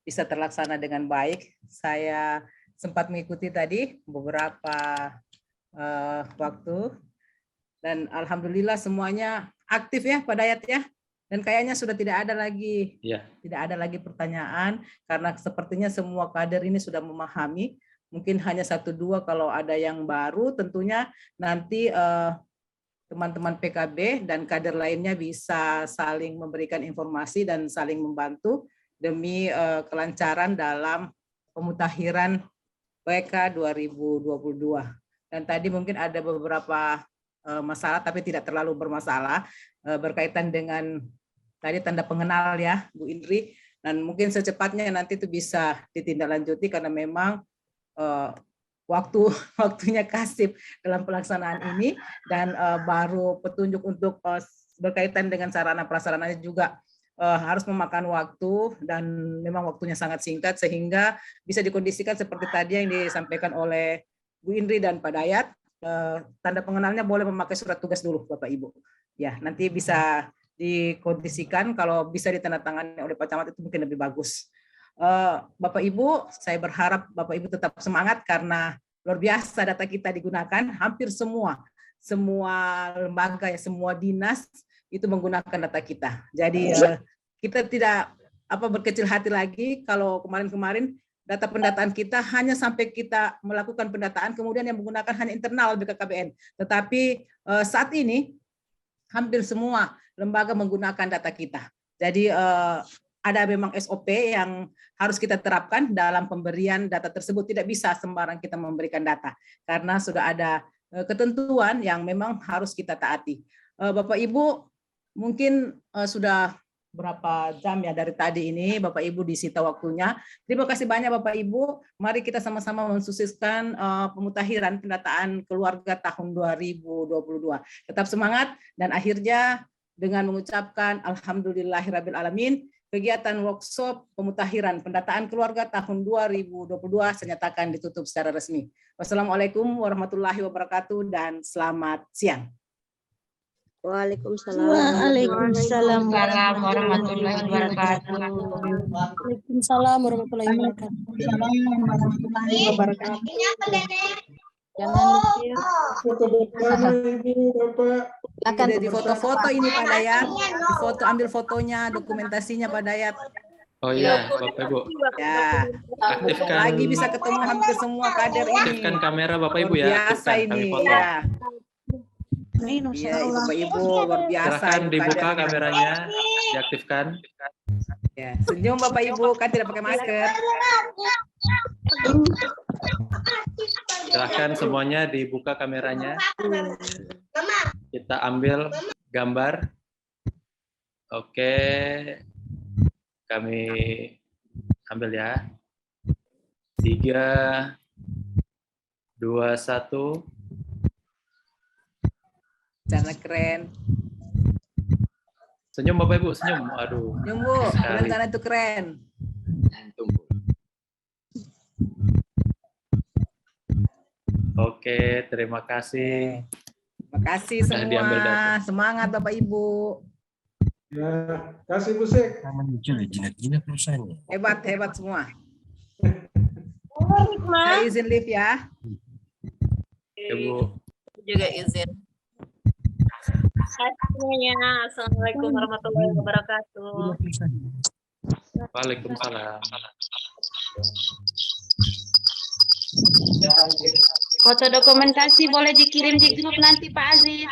bisa terlaksana dengan baik. Saya sempat mengikuti tadi beberapa waktu dan alhamdulillah semuanya aktif ya Pak Dayat ya. Dan kayaknya sudah tidak ada lagi Iya. tidak ada lagi pertanyaan karena sepertinya semua kader ini sudah memahami. Mungkin hanya 1-2 kalau ada yang baru, tentunya nanti teman-teman PKB dan kader lainnya bisa saling memberikan informasi dan saling membantu demi kelancaran dalam pemutakhiran PK 2022. Dan tadi mungkin ada beberapa masalah tapi tidak terlalu bermasalah berkaitan dengan tadi tanda pengenal ya Bu Indri, dan mungkin secepatnya nanti itu bisa ditindaklanjuti karena memang waktunya kasif dalam pelaksanaan ini, dan baru petunjuk untuk berkaitan dengan sarana prasarananya juga harus memakan waktu dan memang waktunya sangat singkat sehingga bisa dikondisikan seperti tadi yang disampaikan oleh Bu Indri dan Pak Dayat. Tanda pengenalnya boleh memakai surat tugas dulu Bapak Ibu. Ya, nanti bisa dikondisikan kalau bisa ditandatangani oleh Pak Camat itu mungkin lebih bagus. Bapak Ibu, saya berharap Bapak Ibu tetap semangat karena luar biasa data kita digunakan, hampir semua lembaga ya, semua dinas itu menggunakan data kita. Jadi kita tidak berkecil hati lagi kalau kemarin-kemarin data pendataan kita hanya sampai kita melakukan pendataan kemudian yang menggunakan hanya internal BKKBN. Tetapi saat ini hampir semua lembaga menggunakan data kita. Jadi ada memang SOP yang harus kita terapkan dalam pemberian data tersebut. Tidak bisa sembarang kita memberikan data karena sudah ada ketentuan yang memang harus kita taati. Bapak Ibu mungkin sudah berapa jam ya dari tadi ini Bapak Ibu disita waktunya. Terima kasih banyak Bapak Ibu. Mari kita sama-sama mensukseskan pemutakhiran pendataan keluarga tahun 2022. Tetap semangat dan akhirnya dengan mengucapkan alhamdulillahirabbil alamin, kegiatan workshop pemutakhiran pendataan keluarga tahun 2022 saya nyatakan ditutup secara resmi. Wassalamualaikum warahmatullahi wabarakatuh dan selamat siang. Waalaikumsalam warahmatullahi wabarakatuh. Waalaikumsalam warahmatullahi wabarakatuh. Jangan di-share. Foto bersama Ibu, Bapak. Silakan Di foto-foto ini Pak Dayat, foto ambil fotonya, dokumentasinya Pak Dayat. Oh iya, Bapak Ibu. Ya, Aktifkan. lagi bisa ketemu hampir semua kader ini. Aktifkan kamera Bapak Ibu Luar ya. biasa Aktifkan, kami ini foto. ya. Iya, Bapak Ibu luar biasa. Silahkan Ibu dibuka kader. kameranya, diaktifkan. Ya, senyum Bapak Ibu kan tidak pakai masker. Silahkan semuanya dibuka kameranya. Kita ambil gambar. Oke. Kami ambil ya. 3, 2, 1. Cara keren. Senyum Bapak Ibu, senyum. Aduh. Senyum Bu, Sekali. rencana itu keren. Tunggu. Oke, terima kasih. Terima kasih Sudah diambil semua. data. Semangat Bapak Ibu. Ya, kasih Bu Sek. Hebat semua. Saya izin live ya. Ibu. Juga izin. Hai semuanya, Assalamualaikum warahmatullahi wabarakatuh. Waalaikumsalam. Foto dokumentasi boleh dikirim di grup nanti Pak Aziz.